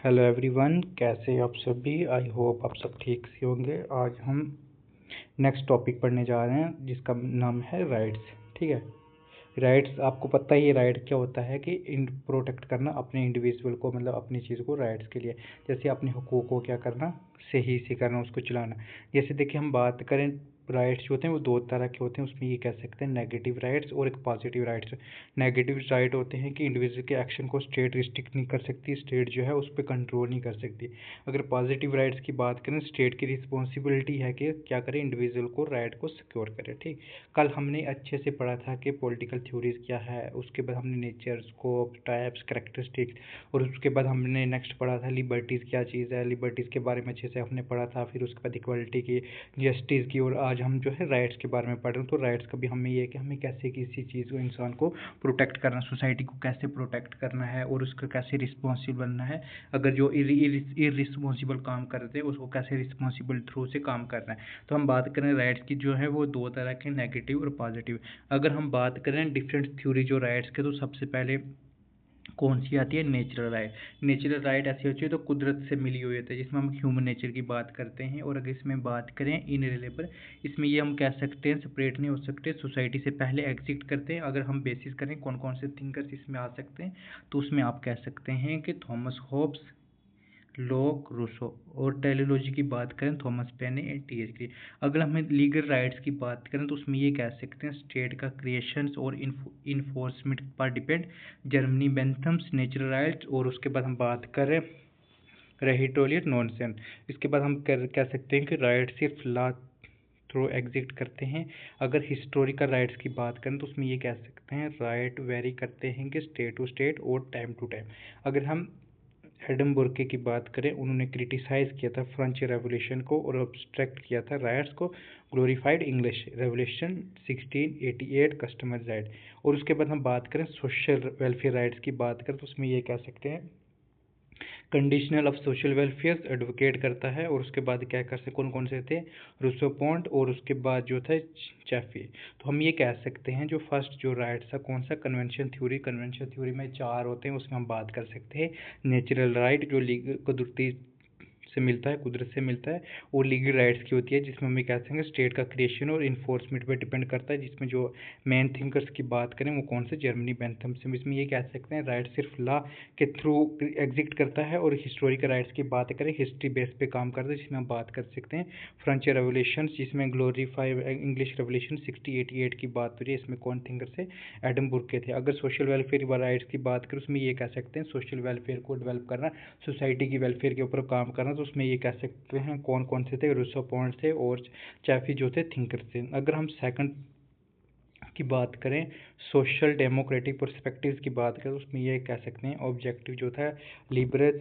Hello everyone, कैसे हैं आप सभी। आई होप आप सब ठीक से होंगे। आज हम नेक्स्ट टॉपिक पढ़ने जा रहे हैं जिसका नाम है राइट्स। ठीक है, राइट्स आपको पता ही है राइट क्या होता है कि प्रोटेक्ट करना अपने इंडिविजुअल को, मतलब अपनी चीज़ को राइट्स के लिए। जैसे अपने हुकूक को क्या करना, सही से करना, उसको चलाना। जैसे देखिए हम बात करें, राइट्स जो होते हैं वो दो तरह के होते हैं। उसमें ये कह सकते हैं नेगेटिव राइट्स और एक पॉजिटिव राइट्स। नेगेटिव राइट होते हैं कि इंडिविजुअल के एक्शन को स्टेट रिस्ट्रिक्ट नहीं कर सकती, स्टेट जो है उस पर कंट्रोल नहीं कर सकती। अगर पॉजिटिव राइट्स की बात करें, स्टेट की रिस्पॉन्सिबिलिटी है कि क्या करे, इंडिविजुअल को राइट को सिक्योर करे। ठीक, कल हमने अच्छे से पढ़ा था कि पॉलिटिकल थ्योरीज क्या है, उसके बाद हमने नेचर, स्कोप, टाइप्स, कैरेक्टरिस्टिक्स, और उसके बाद हमने नेक्स्ट पढ़ा था लिबर्टीज़ क्या चीज़ है, लिबर्टीज़ के बारे में अच्छे से हमने पढ़ा था। फिर उसके बाद इक्वलिटी की, जस्टिस की, और आज हम जो है राइट्स के बारे में पढ़ रहे हैं। तो राइट्स का भी हमें ये है कि हमें कैसे किसी चीज़ को, इंसान को प्रोटेक्ट करना, सोसाइटी को कैसे प्रोटेक्ट करना है और उसका कैसे रिस्पॉन्सिबल बनना है। अगर जो इरिस्पॉन्सिबल काम करते हैं उसको कैसे रिस्पॉन्सिबल थ्रू से काम करना है। तो हम बात करें राइट्स की, जो है वो दो तरह के, नेगेटिव और पॉजिटिव। अगर हम बात करें डिफरेंट थ्योरी जो राइट्स के, तो सबसे पहले कौन सी आती है, नेचुरल राइट। नेचुरल राइट ऐसी होती है तो कुदरत से मिली हुई होती है, जिसमें हम ह्यूमन नेचर की बात करते हैं। और अगर इसमें बात करें इनएलिएबल, इसमें ये हम कह सकते हैं सेपरेट नहीं हो सकते, सोसाइटी से पहले एग्जिस्ट करते हैं। अगर हम बेसिस करें कौन कौन से थिंकर्स इसमें आ सकते हैं, तो उसमें आप कह सकते हैं कि थॉमस हॉब्स, लॉक, रूसो। और टेलीलॉजी की बात करें, Thomas pen and T H. अगर हमें लीगल राइट्स की बात करें तो उसमें ये कह सकते हैं स्टेट का क्रिएशंस और इन्फोर्समेंट पर डिपेंड, जर्मनी बेंथम्स, नेचुरल राइट्स। और उसके बाद हम बात करें रेहिटोलियर नॉनसेंस। इसके बाद हम कह सकते हैं कि राइट सिर्फ लॉ थ्रू एग्जिस्ट करते हैं। अगर हिस्टोरिकल राइट्स की बात करें तो उसमें ये कह सकते हैं राइट वेरी करते हैं कि स्टेट टू स्टेट और टाइम टू टाइम। अगर हम एडम बुर्के की बात करें, उन्होंने क्रिटिसाइज़ किया था फ्रेंच रेवोल्यूशन को और अब्स्ट्रैक्ट किया था राइट्स को, glorified English revolution 1688 customer right. और उसके बाद हम बात करें सोशल वेलफेयर राइट्स की बात करें तो उसमें ये कह सकते हैं conditional of social welfare advocate करता है। और उसके बाद क्या कर सकते, कौन कौन से थे, रूसो पॉन्ट, और उसके बाद जो था चैफी। तो हम ये कह सकते हैं जो फर्स्ट जो राइट्स था कौन सा, कन्वेंशन थ्योरी। कन्वेंशन थ्योरी में चार होते हैं, उसमें हम बात कर सकते हैं नेचुरल राइट जो कुदरती से मिलता है, कुदरत से मिलता है। और लीगल राइट्स की होती है जिसमें हम ये कह सकते हैं स्टेट का क्रिएशन और इन्फोर्समेंट पर डिपेंड करता है, जिसमें जो मेन थिंकर्स की बात करें वो कौन से, जर्मनी बेंथम से। इसमें ये कह सकते हैं राइट सिर्फ लॉ के थ्रू एग्जिस्ट करता है। और हिस्टोरिकल राइट्स की बात करें, हिस्ट्री बेस पे काम करता है, जिसमें हम बात कर सकते हैं फ्रेंच रेवोल्यूशन, जिसमें ग्लोरीफाई इंग्लिश रेवोल्यूशन 1688 की बात हो रही है। इसमें कौन थिंकर थे, एडम बुर्के थे। अगर सोशल वेलफेयर राइट्स की बात करें उसमें ये कह सकते हैं सोशल वेलफेयर को डेवलप करना, सोसाइटी की वेलफेयर के ऊपर काम करना। तो उसमें ये कह सकते हैं कौन कौन से थे, रूसो पॉन्ट थे और चैफी जो थे थिंकर थे। अगर हम सेकंड की बात करें, सोशल डेमोक्रेटिक पर्सपेक्टिव्स की बात करें, उसमें ये कह सकते हैं ऑब्जेक्टिव जो था लिबरल।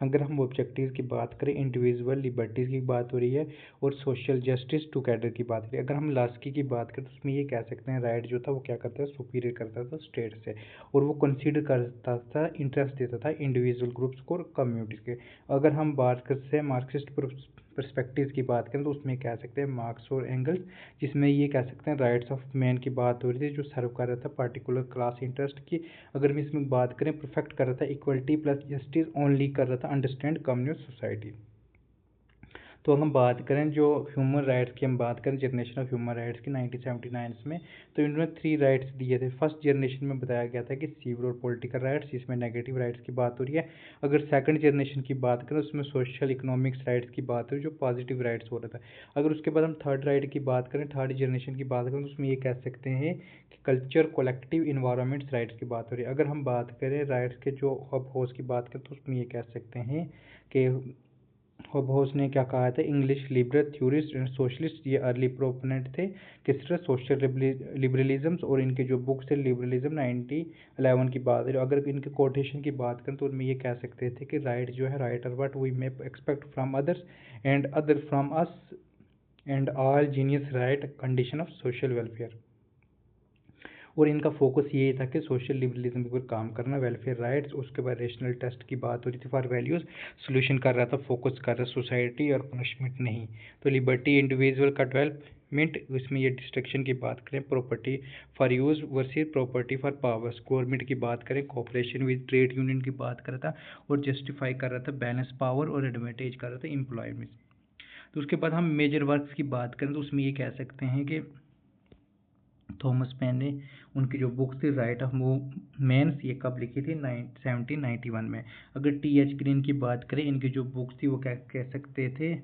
अगर हम ऑब्जेक्टिव की बात करें, इंडिविजुअल लिबर्टीज़ की बात हो रही है और सोशल जस्टिस टुगेदर की बात हो रही है। अगर हम लास्की की बात करें तो उसमें ये कह सकते हैं राइट जो था वो क्या करता है, सुपीरियर करता था स्टेट से, और वो कंसीडर करता था, इंटरेस्ट देता था इंडिविजुअल ग्रुप्स को और कम्युनिटीज़ के। अगर हम बात करते हैं मार्क्सिस्ट पर्सपेक्टिव की बात करें तो उसमें कह सकते हैं मार्क्स और एंगल्स, जिसमें ये कह सकते हैं राइट्स ऑफ मैन की बात हो रही थी, जो सर्व कर रहा था पर्टिकुलर क्लास इंटरेस्ट की। अगर हम इसमें बात करें, परफेक्ट कर रहा था इक्वलिटी प्लस जस्टिस ओनली कर रहा था अंडरस्टैंड कम्युनिस्ट सोसाइटी। तो हम बात करें जो ह्यूमन राइट्स की, हम बात करें जनरेशन ऑफ ह्यूमन राइट्स की 1979 में, तो इन्होंने 3 राइट्स दिए थे। फर्स्ट जनरेशन में बताया गया था कि सिविल और पॉलिटिकल राइट्स, जिसमें नेगेटिव राइट्स की बात हो रही है। अगर सेकंड जनरेशन की बात करें उसमें सोशल इकोनॉमिक्स राइट्स की बात हो रही है, जो पॉजिटिव राइट्स हो रहा था। अगर उसके बाद हम थर्ड राइट की बात करें, थर्ड जनरेशन की बात करें तो उसमें ये कह सकते हैं कि कल्चर, कोलेक्टिव इन्वायरमेंट्स राइट्स की बात हो रही है। अगर हम बात करें राइट्स के जो हॉब्स की बात करें तो उसमें ये कह सकते हैं कि होबहोस ने क्या कहा था, English liberal theorist and socialist, ये अर्ली प्रोपोनेंट थे किस तरह, सोशल लिबरलिज्म। और इनके जो बुक्स थे लिबरलिज्म 1911 की बात है। अगर इनके कोटेशन की बात करें तो उनमें ये कह सकते थे कि राइट जो है, right are what we may expect from others and other from us and all genius right condition of social welfare. और इनका फोकस यही था कि सोशल लिबरलिज्म के ऊपर काम करना, वेलफेयर राइट्स। उसके बाद रेशनल टेस्ट की बात हो रही थी फॉर वैल्यूज़, सोल्यूशन कर रहा था, फोकस कर रहा सोसाइटी और पनिशमेंट नहीं। तो लिबर्टी इंडिविजुअल का डेवलप, उसमें ये डिस्ट्रक्शन की बात करें, property for use versus property for powers, government की बात करें, कोऑपरेशन विद ट्रेड यूनियन की बात कर रहा था, और जस्टिफाई कर रहा था बैलेंस पावर और एडवांटेज कर रहा था एम्प्लॉयमेंट। तो उसके बाद हम मेजर वर्क्स की बात करें तो उसमें ये कह सकते हैं कि थॉमस पेन ने उनकी जो बुक्स थी राइट ऑफ मूवमेंट्स, ये कब लिखी थी 1791 में। अगर टी एच ग्रीन की बात करें, इनकी जो बुक्स थी वो क्या कह सकते थे,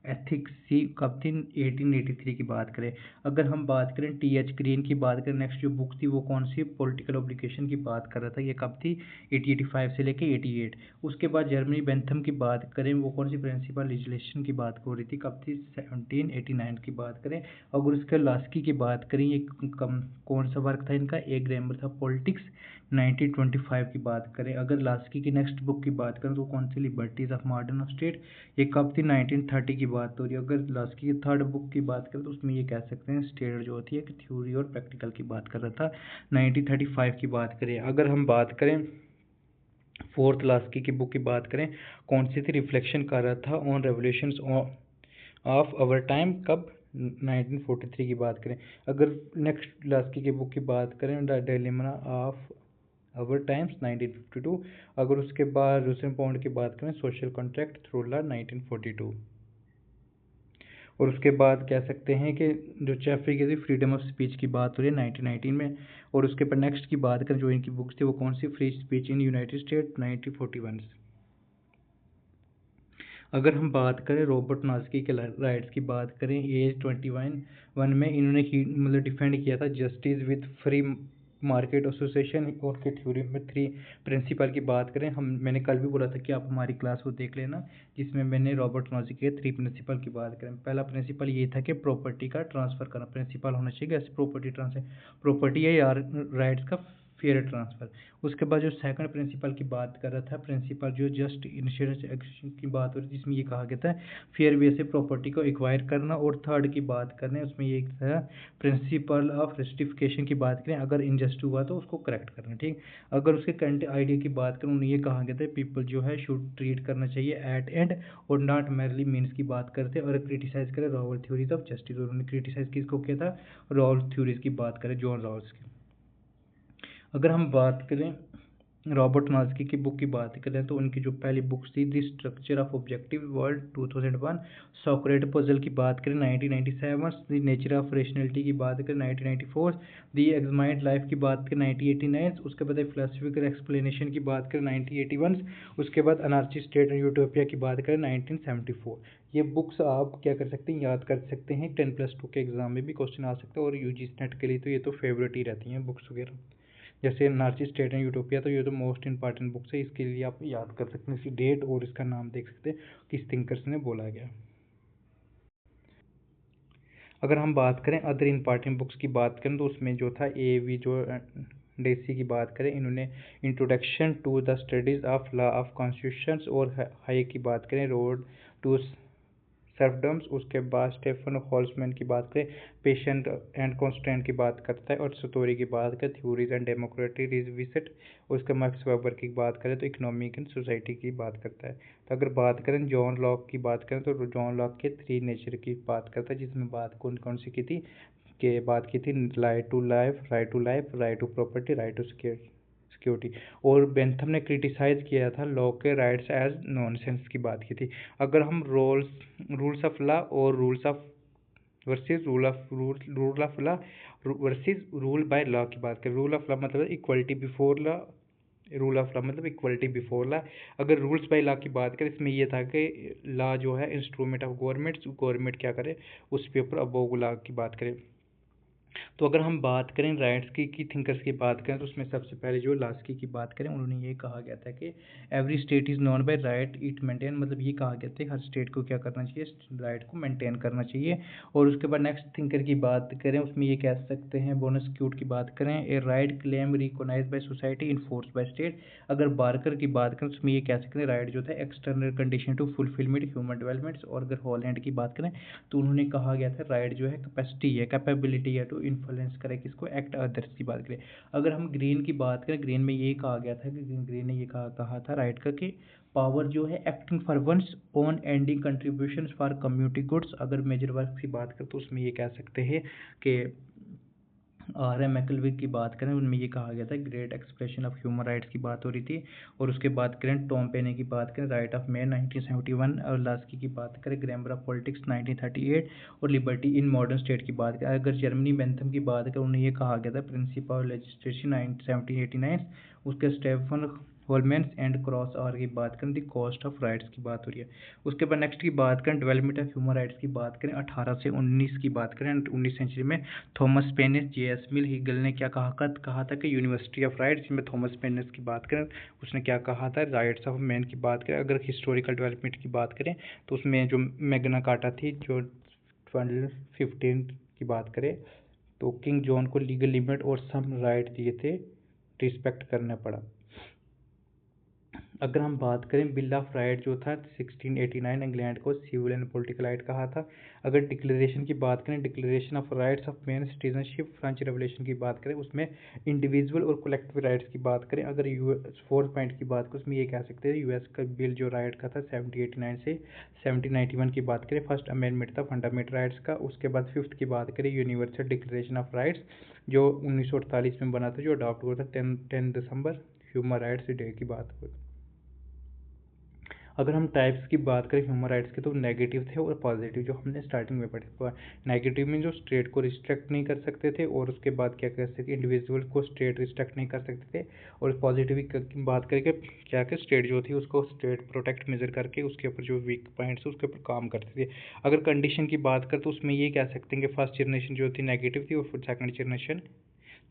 एथिक्स सी, कब थी 1883 की बात करें। अगर हम बात करें टी एच ग्रीन की बात करें, नेक्स्ट जो बुक थी वो कौन सी, पॉलिटिकल ऑब्लिगेशन की बात कर रहा था, ये कब थी 1885 से लेके 88। उसके बाद जर्मनी बेंथम की बात करें, वो कौन सी प्रिंसिपल लेजिस्लेशन की बात हो रही थी, कब थी 1789 की बात करें। अगर उसके लास्की की बात करें, ये कौन सा वर्क था इनका, एक ग्रामर था पॉलिटिक्स 1925 की बात करें। अगर लास्की की नेक्स्ट बुक की बात करें तो कौन सी, liberties of modern of state, ये कब थी 1930 की बात हो रही है। अगर लास्की की थर्ड बुक की बात करें तो उसमें ये कह सकते हैं स्टेट जो होती है कि थ्योरी और प्रैक्टिकल की बात कर रहा था, 1935 की बात करें। अगर हम बात करें फोर्थ लास्की की बुक की बात करें, कौन सी थी, रिफ्लेक्शन कर रहा था on revolutions of our time, कब 1943 की बात करें। अगर नेक्स्ट लास्की की बुक की बात करें, the dilemma of our times 1952। अगर उसके बाद रूसन पॉन्ड की बात करें, सोशल कॉन्ट्रैक्ट थ्रू लॉ 1942। और उसके बाद कह सकते हैं कि जो चैफरी की थी फ्रीडम ऑफ स्पीच की बात हो रही है 1919 में। और उसके बाद नेक्स्ट की बात करें जो इनकी बुक्स थी वो कौन सी, free speech in United State 1941। अगर हम बात करें रॉबर्ट नास्की के राइट्स की बात करें, एज 21 में इन्होंने मतलब डिफेंड किया था justice with free market association, और के थ्योरी में 3 प्रिंसिपल की बात करें, मैंने कल भी बोला था कि आप हमारी क्लास को देख लेना, जिसमें मैंने रॉबर्ट नास्की के 3 प्रिंसिपल की बात करें। पहला प्रिंसिपल ये था कि प्रॉपर्टी का ट्रांसफ़र करना प्रिंसिपल होना चाहिए, ऐसे प्रॉपर्टी ट्रांसफर, प्रॉपर्टी है या राइट्स का फेयर ट्रांसफ़र। उसके बाद जो सेकंड प्रिंसिपल की बात कर रहा था, प्रिंसिपल जो जस्ट इंश्योरेंस एक्शन की बात हो रही है, जिसमें ये कहा गया था फेयर वे से प्रॉपर्टी को एक्वायर करना। और थर्ड की बात करें उसमें ये था प्रिंसिपल ऑफ रेस्टिफिकेशन की बात करें, अगर इनजस्ट हुआ तो उसको करेक्ट करना, ठीक। अगर उसके करंट आइडिया की बात करें, उन्हें ये कहा गया था पीपल जो है शुड ट्रीट करना चाहिए एट एंड और नॉट मेरली मीन्स की बात करते, और क्रिटिसाइज करें रॉवल थ्योरीज ऑफ जस्टिस, उन्होंने क्रिटिसाइज किसको किया था, रॉवल थ्योरीज की बात करें, जॉन रॉल्स की। अगर हम बात करें रॉबर्ट नास्की की बुक की बात करें तो उनकी जो पहली बुक्स थी the structure of objective world 2001, सॉक्रेट puzzle की बात करें 1997, द नेचर ऑफ रेशनलिटी की बात करें 1994, द एग्जामाइंड लाइफ की बात करें 1989, उसके बाद फिलोसफिकल एक्सप्लेनेशन की बात करें 1981, उसके बाद अनार्ची स्टेट एंड यूटोपिया की बात करें 1974। ये बुक्स आप क्या कर सकते हैं, याद कर सकते हैं, 10+2 के एग्जाम में भी क्वेश्चन आ सकता है, और यूजीसी नेट के लिए तो ये तो फेवरेट ही रहती हैं बुक्स वगैरह। जैसे नार्ची स्टेट एंड यूटोपिया, तो ये तो मोस्ट इंपॉर्टेंट बुक्स है, इसके लिए आप याद कर सकते हैं, इसकी डेट और इसका नाम देख सकते हैं किस थिंकर्स ने बोला गया। अगर हम बात करें अदर इंपॉर्टेंट बुक्स की बात करें तो उसमें जो था A.V. जो डेसी की बात करें, इन्होंने introduction to the studies of law of constitutions, और हाई की बात करें रोड टू सर्फडम्स। उसके बाद स्टेफन हॉल्समैन की बात करें पेशेंट एंड कॉन्स्टेंट की बात करता है, और सतोरी की बात करें थ्योरीज एंड डेमोक्रेटिक रिविजिट। उसके मैक्स वेबर की बात करें तो इकोनॉमिक एंड सोसाइटी की बात करता है। तो अगर बात करें जॉन लॉक की बात करें तो जॉन लॉक के 3 नेचर की बात करता है, जिसमें बात कौन कौन सी की थी, के बात की थी right to life, right to property, right to security. और बेंथम ने क्रिटिसाइज किया था लॉ के राइट्स एज नॉनसेंस की बात की थी। अगर हम रूल्स ऑफ लॉ और rules of versus rule of law versus rule by law की बात करें, रूल ऑफ लॉ मतलब equality before law, rule of law मतलब इक्वलिटी बिफोर लॉ। अगर रूल्स बाय लॉ की बात करें, इसमें यह था कि लॉ जो है इंस्ट्रूमेंट ऑफ गवर्नमेंट क्या करे उस पे ऊपर अबोव लॉ की बात करें। तो अगर हम बात करें राइट्स की थिंकर्स की बात करें तो उसमें सबसे पहले जो लास्की की बात करें, उन्होंने ये कहा गया था कि every state is known by right it maintain, मतलब ये कहा गया था हर स्टेट को क्या करना चाहिए, राइट को मेंटेन करना चाहिए। और उसके बाद नेक्स्ट थिंकर की बात करें, उसमें ये कह सकते हैं बोनस्क्यूट की बात करें, a right claim recognize by society enforce by state. अगर बार्कर की बात करें उसमें ये कह सकते हैं राइट जो था external condition to fulfilment human developments. और अगर हॉलैंड की बात करें तो उन्होंने कहा गया था राइट जो है कैपेसिटी है, कैपेबिलिटी है टू टू इन्फ्लुएंस करे किसको, एक्ट अदर्स की बात करें। अगर हम ग्रीन की बात करें, ग्रीन में ये कहा गया था कि ग्रीन ने ये कहा था राइट का कि पावर जो है acting for one's own ending contribution for community goods. अगर मेजर वर्क की बात करें तो उसमें ये कह सकते हैं कि आर एम मैकलविक की बात करें, उनमें ये कहा गया था great expression of human rights की बात हो रही थी। और उसके बाद करें टॉम पेने की बात करें, राइट ऑफ मैन 1971, और लास्की की बात करें ग्रामर ऑफ पॉलिटिक्स 1938, और लिबर्टी इन मॉडर्न स्टेट की बात करें। अगर जर्मनी बेंथम की बात करें, उन्हें ये कहा गया था प्रिंसिपल ऑफ लेजिस्लेशन 1789। उसके Stephen Holman and Cross R की बात करें, द कॉस्ट ऑफ राइट्स की बात हो रही है। उसके बाद नेक्स्ट की बात करें डेवलपमेंट ऑफ ह्यूमन राइट्स की बात करें 18 से 19 की बात करें, 19 सेंचुरी में थॉमस पेनिस, जे.एस. मिल, हीगल ने क्या कहा था कि यूनिवर्सिटी ऑफ राइट्स, जिसमें थॉमस पेनिस की बात करें उसने क्या कहा था, राइट्स ऑफ मैन की बात करें। अगर हिस्टोरिकल डेवलपमेंट की बात करें तो उसमें जो मैग्ना कार्टा थी जो 1215 की बात करें, तो किंग जॉन को लीगल लिमिट और सम राइट दिए थे, रिस्पेक्ट करना पड़ा। अगर हम बात करें बिल ऑफ राइट जो था 1689, इंग्लैंड को सिविल एंड पॉलिटिकल राइट कहा था। अगर डिक्लेरेशन की बात करें, declaration of rights of man citizenship, French revolution की बात करें, उसमें इंडिविजुअल और कलेक्टिव राइट्स की बात करें। अगर यूएस 4th पॉइंट की बात करें, उसमें ये कह सकते हैं यूएस का बिल जो राइट का था 1789 से 1791 की बात करें, फर्स्ट अमेंडमेंट था फंडामेंटल राइट्स का। उसके बाद 5th की बात करें यूनिवर्सल डिक्लेरेशन ऑफ राइट्स जो 1948 में बना था, जो अडॉप्ट हुआ था 10 दिसंबर, ह्यूमन राइट्स डे की बात हुई। अगर हम टाइप्स की बात करें ह्यूमन राइट्स के, तो नेगेटिव थे और पॉजिटिव, जो हमने स्टार्टिंग में पढ़ा। नेगेटिव में जो स्टेट को रिस्ट्रिक्ट नहीं कर सकते थे, और उसके बाद क्या कर सकते, इंडिविजुअल को स्टेट रिस्ट्रिक्ट नहीं कर सकते थे। और पॉजिटिव की बात करके क्या कि स्टेट जो थी उसको स्टेट प्रोटेक्ट मेजर करके उसके ऊपर जो वीक पॉइंट्स उसके ऊपर काम करते थे। अगर कंडीशन की बात करें तो उसमें ये कह सकते हैं कि फर्स्ट जनरेशन जो थी नेगेटिव थी और फिर सेकंड जनरेशन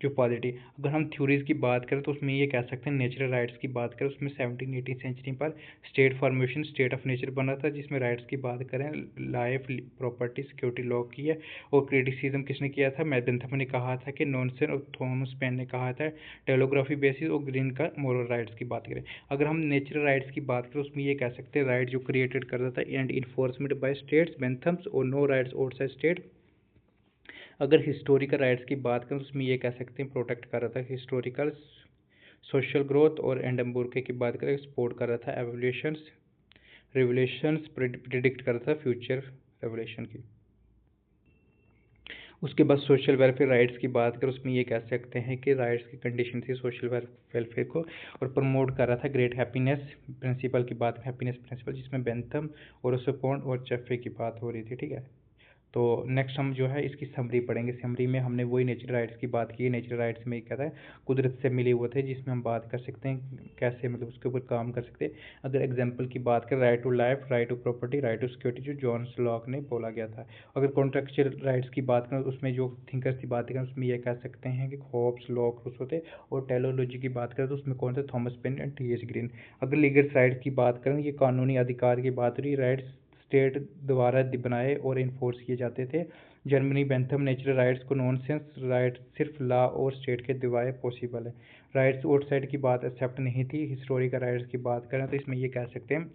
जो पॉजिटिव। अगर हम थ्योरीज की बात करें तो उसमें ये कह सकते हैं नेचुरल राइट्स की बात करें, उसमें 17th-18th सेंचुरी पर state formation state of nature बना था, जिसमें राइट्स की बात करें लाइफ, प्रॉपर्टी, सिक्योरिटी लॉ की है। और क्रिटिसिज्म किसने किया था, बेंथम ने कहा था कि नॉनसेंस, और थॉमस पेन ने कहा था टेलोग्राफी बेसिस, और ग्रीन का मोरल राइट्स की बात करें। अगर हम नेचुरल राइट्स की बात करें, उसमें ये कह सकते हैं राइट जो क्रिएटेड करता था एंड इन्फोर्समेंट बाय स्टेट्स बेंथम्स, और नो राइट्स आउटसाइड स्टेट। अगर हिस्टोरिकल राइट्स की बात करें तो उसमें ये कह सकते हैं प्रोटेक्ट कर रहा था हिस्टोरिकल सोशल ग्रोथ, और एंडमबुर्के की बात करें सपोर्ट कर रहा था रेवोल्यूशंस प्रिडिक्ट कर रहा था फ्यूचर रेवोल्यूशन की। उसके बाद सोशल वेलफेयर राइट्स की बात करें, उसमें ये कह सकते हैं कि राइट्स की कंडीशन थी सोशल वेलफेयर को, और प्रमोट कर रहा था ग्रेट हैप्पीनेस प्रिंसिपल की बात, हैप्पीनेस प्रिंसिपल, जिसमें बेंथम और उसपोर्ट और चेफे की बात हो रही थी। ठीक है, तो नेक्स्ट हम जो है इसकी समरी पढ़ेंगे। समरी में हमने वही नेचुरल राइट्स की बात की है। नेचुरल राइट्स में क्या है, कुदरत से मिले हुए थे, जिसमें हम बात कर सकते हैं कैसे मतलब उसके ऊपर काम कर सकते हैं। अगर एग्जांपल की बात करें, right to life, right to property, right to security, जो जॉन लॉक ने बोला गया था। अगर कॉन्ट्रेक्चुअल राइट्स की बात करें, उसमें जो थिंकर्स की बात करें, उसमें यह कह सकते हैं कि होब्स, लॉक, रूसो थे। और टेलोलॉजी की बात करें तो उसमें कौन थे, Thomas pen and TH. Green. अगर लीगल राइट्स की बात करें, ये कानूनी अधिकार की बात रही, राइट्स स्टेट द्वारा बनाए और इन्फोर्स किए जाते थे। जर्मनी बेंथम नेचुरल राइट्स को नॉनसेंस राइट सिर्फ लॉ और स्टेट के दिवाए पॉसिबल है। राइट्स आउटसाइड की बात एक्सेप्ट नहीं थी। हिस्टोरिकल राइट्स की बात करें तो इसमें ये कह सकते हैं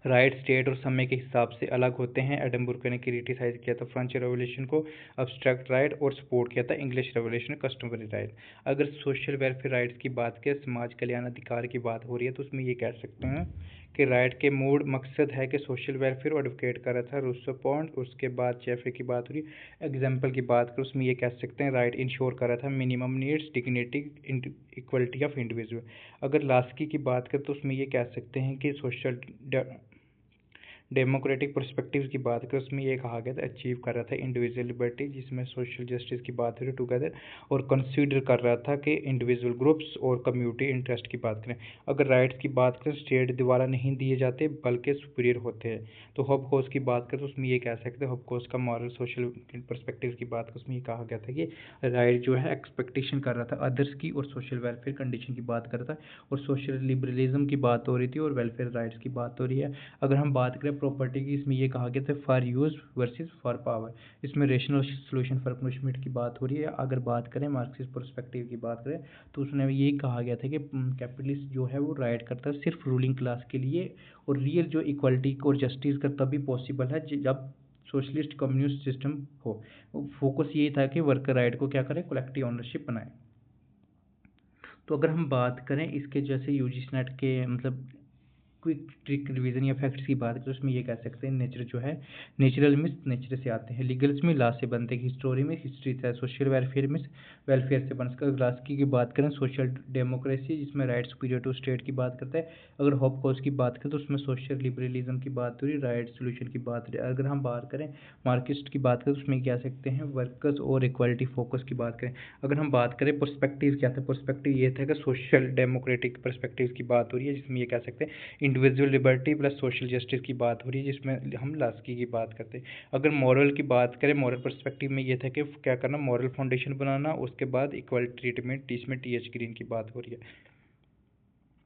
राइट स्टेट और समय के हिसाब से अलग होते हैं। एडमबुर्के ने क्रिटिसाइज किया था फ्रेंच रेवोल्यूशन को, अब्स्ट्रैक्ट राइट, और सपोर्ट किया था इंग्लिश रेवोल्यूशन कस्टमरी राइट। अगर सोशल वेलफेयर राइट्स की बात करें, समाज कल्याण अधिकार की बात हो रही है, तो उसमें ये कह सकते हैं कि राइट के मूड मकसद है कि सोशल वेलफेयर और एडवोकेट कर रहा था रूसो पॉइंट। उसके बाद चेफे की बात हो रही है। एग्जाम्पल की बात करें, उसमें ये कह सकते हैं राइट इंश्योर कर रहा था minimum needs, dignity, equality of individual. अगर लास्की की बात करें तो उसमें ये कह सकते हैं कि सोशल डेमोक्रेटिक पर्सपेक्टिव की बात करें, उसमें ये कहा गया था अचीव कर रहा था इंडिविजुअल लिबर्टी, जिसमें सोशल जस्टिस की बात हो रही टुगेदर, और कंसीडर कर रहा था कि इंडिविजुअल ग्रुप्स और कम्युनिटी इंटरेस्ट की बात करें। अगर राइट्स की बात करें, स्टेट द्वारा नहीं दिए जाते बल्कि सुपीरियर होते हैं। तो हॉबकोस की बात करें तो उसमें ये कह सकते हैं हॉबकोस का मॉरल सोशल पर्सपेक्टिव की बात, उसमें ये कहा गया था कि राइट जो है एक्सपेक्टेशन कर रहा था अदर्स की, और सोशल वेलफेयर कंडीशन की बात कर रहा था, और सोशल लिबरलिज्म की बात हो रही थी, और वेलफेयर राइट्स की बात हो रही है। अगर हम बात करें प्रॉपर्टी की, इसमें ये कहा गया था for use versus for power, इसमें रेशनल सोल्यूशन फॉर पनिशमेंट की बात हो रही है। अगर बात करें मार्क्सिस्ट पर्सपेक्टिव की बात करें तो उसमें ये कहा गया था कि कैपिटलिस्ट जो है वो राइट करता है सिर्फ रूलिंग क्लास के लिए, और रियल जो इक्वलिटी और जस्टिस का तभी पॉसिबल है जब सोशलिस्ट कम्युनिस्ट सिस्टम हो। फोकस यही था कि वर्कर राइट को क्या करें, कलेक्टिव ऑनरशिप बनाए। तो अगर हम बात करें इसके जैसे यूजीसी नेट के मतलब क्विक ट्रिक रिवीजन या फैक्ट्स की बात करें तो उसमें ये कह सकते हैं नेचर जो है, नेचुरल मीन्स नेचर से आते हैं, लीगल्स में लॉ से बनते हैं, हिस्टोरी में हिस्ट्री से, सोशल वेलफेयर मीन्स वेलफेयर से बनकर। ग्लास्की की बात करें सोशल डेमोक्रेसी जिसमें राइट सुपीरियर टू स्टेट की बात करता है। अगर हॉपकॉस की बात करें तो उसमें सोशल लिबरलिज्म की बात हो रही, राइट सोल्यूशन की बात हो रही। अगर हम बात करें मार्क्सिस्ट की बात करें तो उसमें कह सकते हैं वर्कर्स और इक्वालिटी फोकस की बात करें। अगर हम बात करें पर्सपेक्टिव क्या था, पर्सपेक्टिव ये था कि सोशल डेमोक्रेटिक पर्सपेक्टिव की बात हो रही है जिसमें ये कह सकते हैं individual liberty plus social justice की बात हो रही है जिसमें हम लास्की की बात करते हैं। अगर मॉरल की बात करें, मॉरल पर्सपेक्टिव में ये था कि क्या करना, मॉरल फाउंडेशन बनाना, उसके बाद इक्वल ट्रीटमेंट, इसमें टी.एच. ग्रीन की बात हो रही है।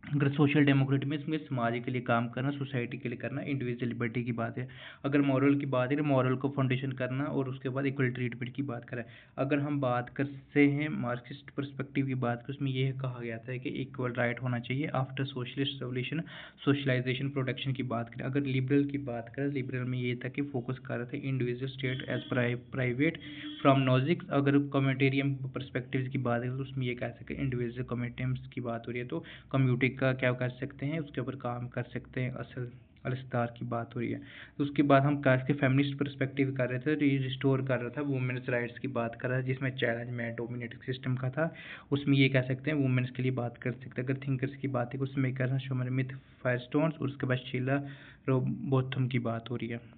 अगर सोशल डेमोक्रेसी में इसमें समाज के लिए काम करना, सोसाइटी के लिए करना, इंडिविजुअल लिबर्टी की बात है। अगर मॉरल की बात है, मॉरल को फाउंडेशन करना और उसके बाद इक्वल ट्रीटमेंट की बात करें। अगर हम बात करते हैं मार्क्सिस्ट पर्सपेक्टिव की बात करें, उसमें यह कहा गया था कि इक्वल राइट होना चाहिए after socialist revolution, socialisation, protection की बात करें। अगर लिबरल की बात करें, लिबरल में ये था कि फोकस कर रहे थे individual state as private from Nozick. अगर कम्यूटेरियम पर्सपेक्टिव की बात करें तो उसमें ये कह सकते हैं इंडिविजुअल कम्यूटेम्स की बात हो रही है तो कम्यूटिंग का क्या कर सकते हैं, उसके ऊपर काम कर सकते हैं, असल अलस्तार की बात हो रही है। तो उसके बाद हम कास्ट के फेमिनिस्ट पर्सपेक्टिव कर रहे थे, रिस्टोर कर रहा था वुमेन्स राइट्स की बात कर रहा था जिसमें चैलेंज मैन डोमिनेटेड सिस्टम का था। उसमें ये कह सकते हैं वुमेन्स के लिए बात कर सकते हैं। अगर थिंकर्स की बात है उसमें कहना शोमरमिथ फायरस्टोन्स और उसके बाद शीला रोबोथम की बात हो रही है।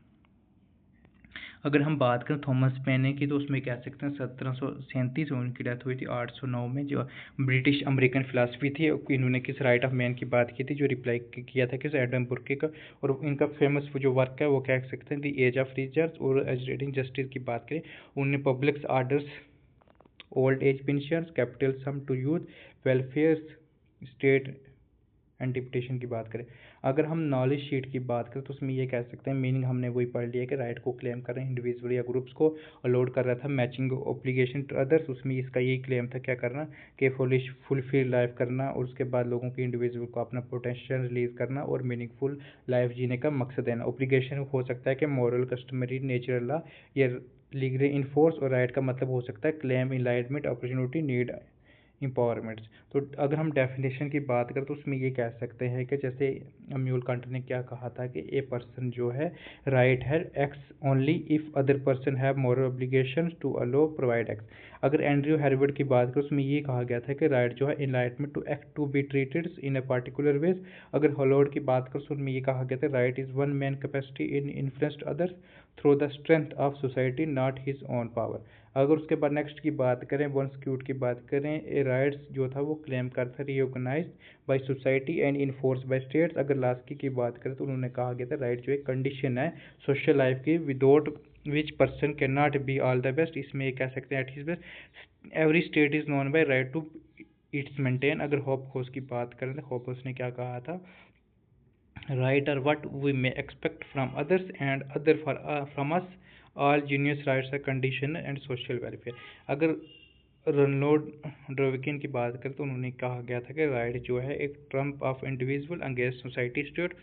अगर हम बात करें थॉमस पेने की तो उसमें कह सकते हैं 1737 में उनकी डेथ हुई थी 809 में, जो ब्रिटिश अमेरिकन फिलासफी थी। इन्होंने किस राइट ऑफ मैन की बात की थी, जो रिप्लाई किया था किस एडम बुर्के का। और इनका फेमस जो वर्क है वो कह सकते हैं दी एज ऑफ रिजर्व और एजुकेटिंग जस्टिस की बात करें। उन्होंने public orders, old age pension, capital sum to youth, welfare state anticipation की बात करें। अगर हम नॉलेज शीट की बात करें तो उसमें ये कह सकते हैं मीनिंग हमने वही पढ़ लिया कि राइट को क्लेम कर रहे हैं इंडिविजुअल या ग्रुप्स को अलोड कर रहा था, मैचिंग ऑब्लिगेशन टू अदर्स, उसमें इसका यही क्लेम था क्या करना कि फुलफिल लाइफ करना और उसके बाद लोगों की इंडिविजुअल को अपना पोटेंशियल रिलीज करना और मीनिंगफुल लाइफ जीने का मकसद देना। ऑब्लिगेशन हो सकता है कि मॉरल, कस्टमरी, नेचुरल लॉ या लीगली इन्फोर्स, और राइट का मतलब हो सकता है क्लेम, इनलाइटमेंट, अपॉर्चुनिटी, नीड, इम्पावरमेंट्स। तो अगर हम डेफिनेशन की बात करें तो उसमें ये कह सकते हैं कि जैसे इमैनुअल कांट ने क्या कहा था कि ए पर्सन जो है राइट है X only if other person have moral obligation to allow provide X. अगर एंड्रयू हेरवर्ड की बात करें उसमें ये कहा गया था कि राइट जो है enlightenment to act to be treated in a particular ways. अगर हॉलोड की बात करें उसमें ये कहा गया था right is one man capacity in influence others through the strength of society not his own power. अगर उसके बाद नेक्स्ट की बात करें, वॉन्सक्यूट की बात करें, ए राइट्स जो था वो क्लेम करता recognised by society and enforce by states. अगर लास्की की बात करें तो उन्होंने कहा गया था राइट जो एक कंडीशन है सोशल लाइफ की without which person can not be all the best. इसमें ये कह सकते हैं at his best every state is known by right to its maintain. अगर हॉपकॉस की बात करें तो हॉपकॉस ने क्या कहा था, right are what we may expect from others and other from us, all genius rights are conditional and social welfare। अगर रनलोड ड्रोविकिन की बात करें तो उन्होंने कहा गया था कि राइट जो है एक Trump of individual against society state.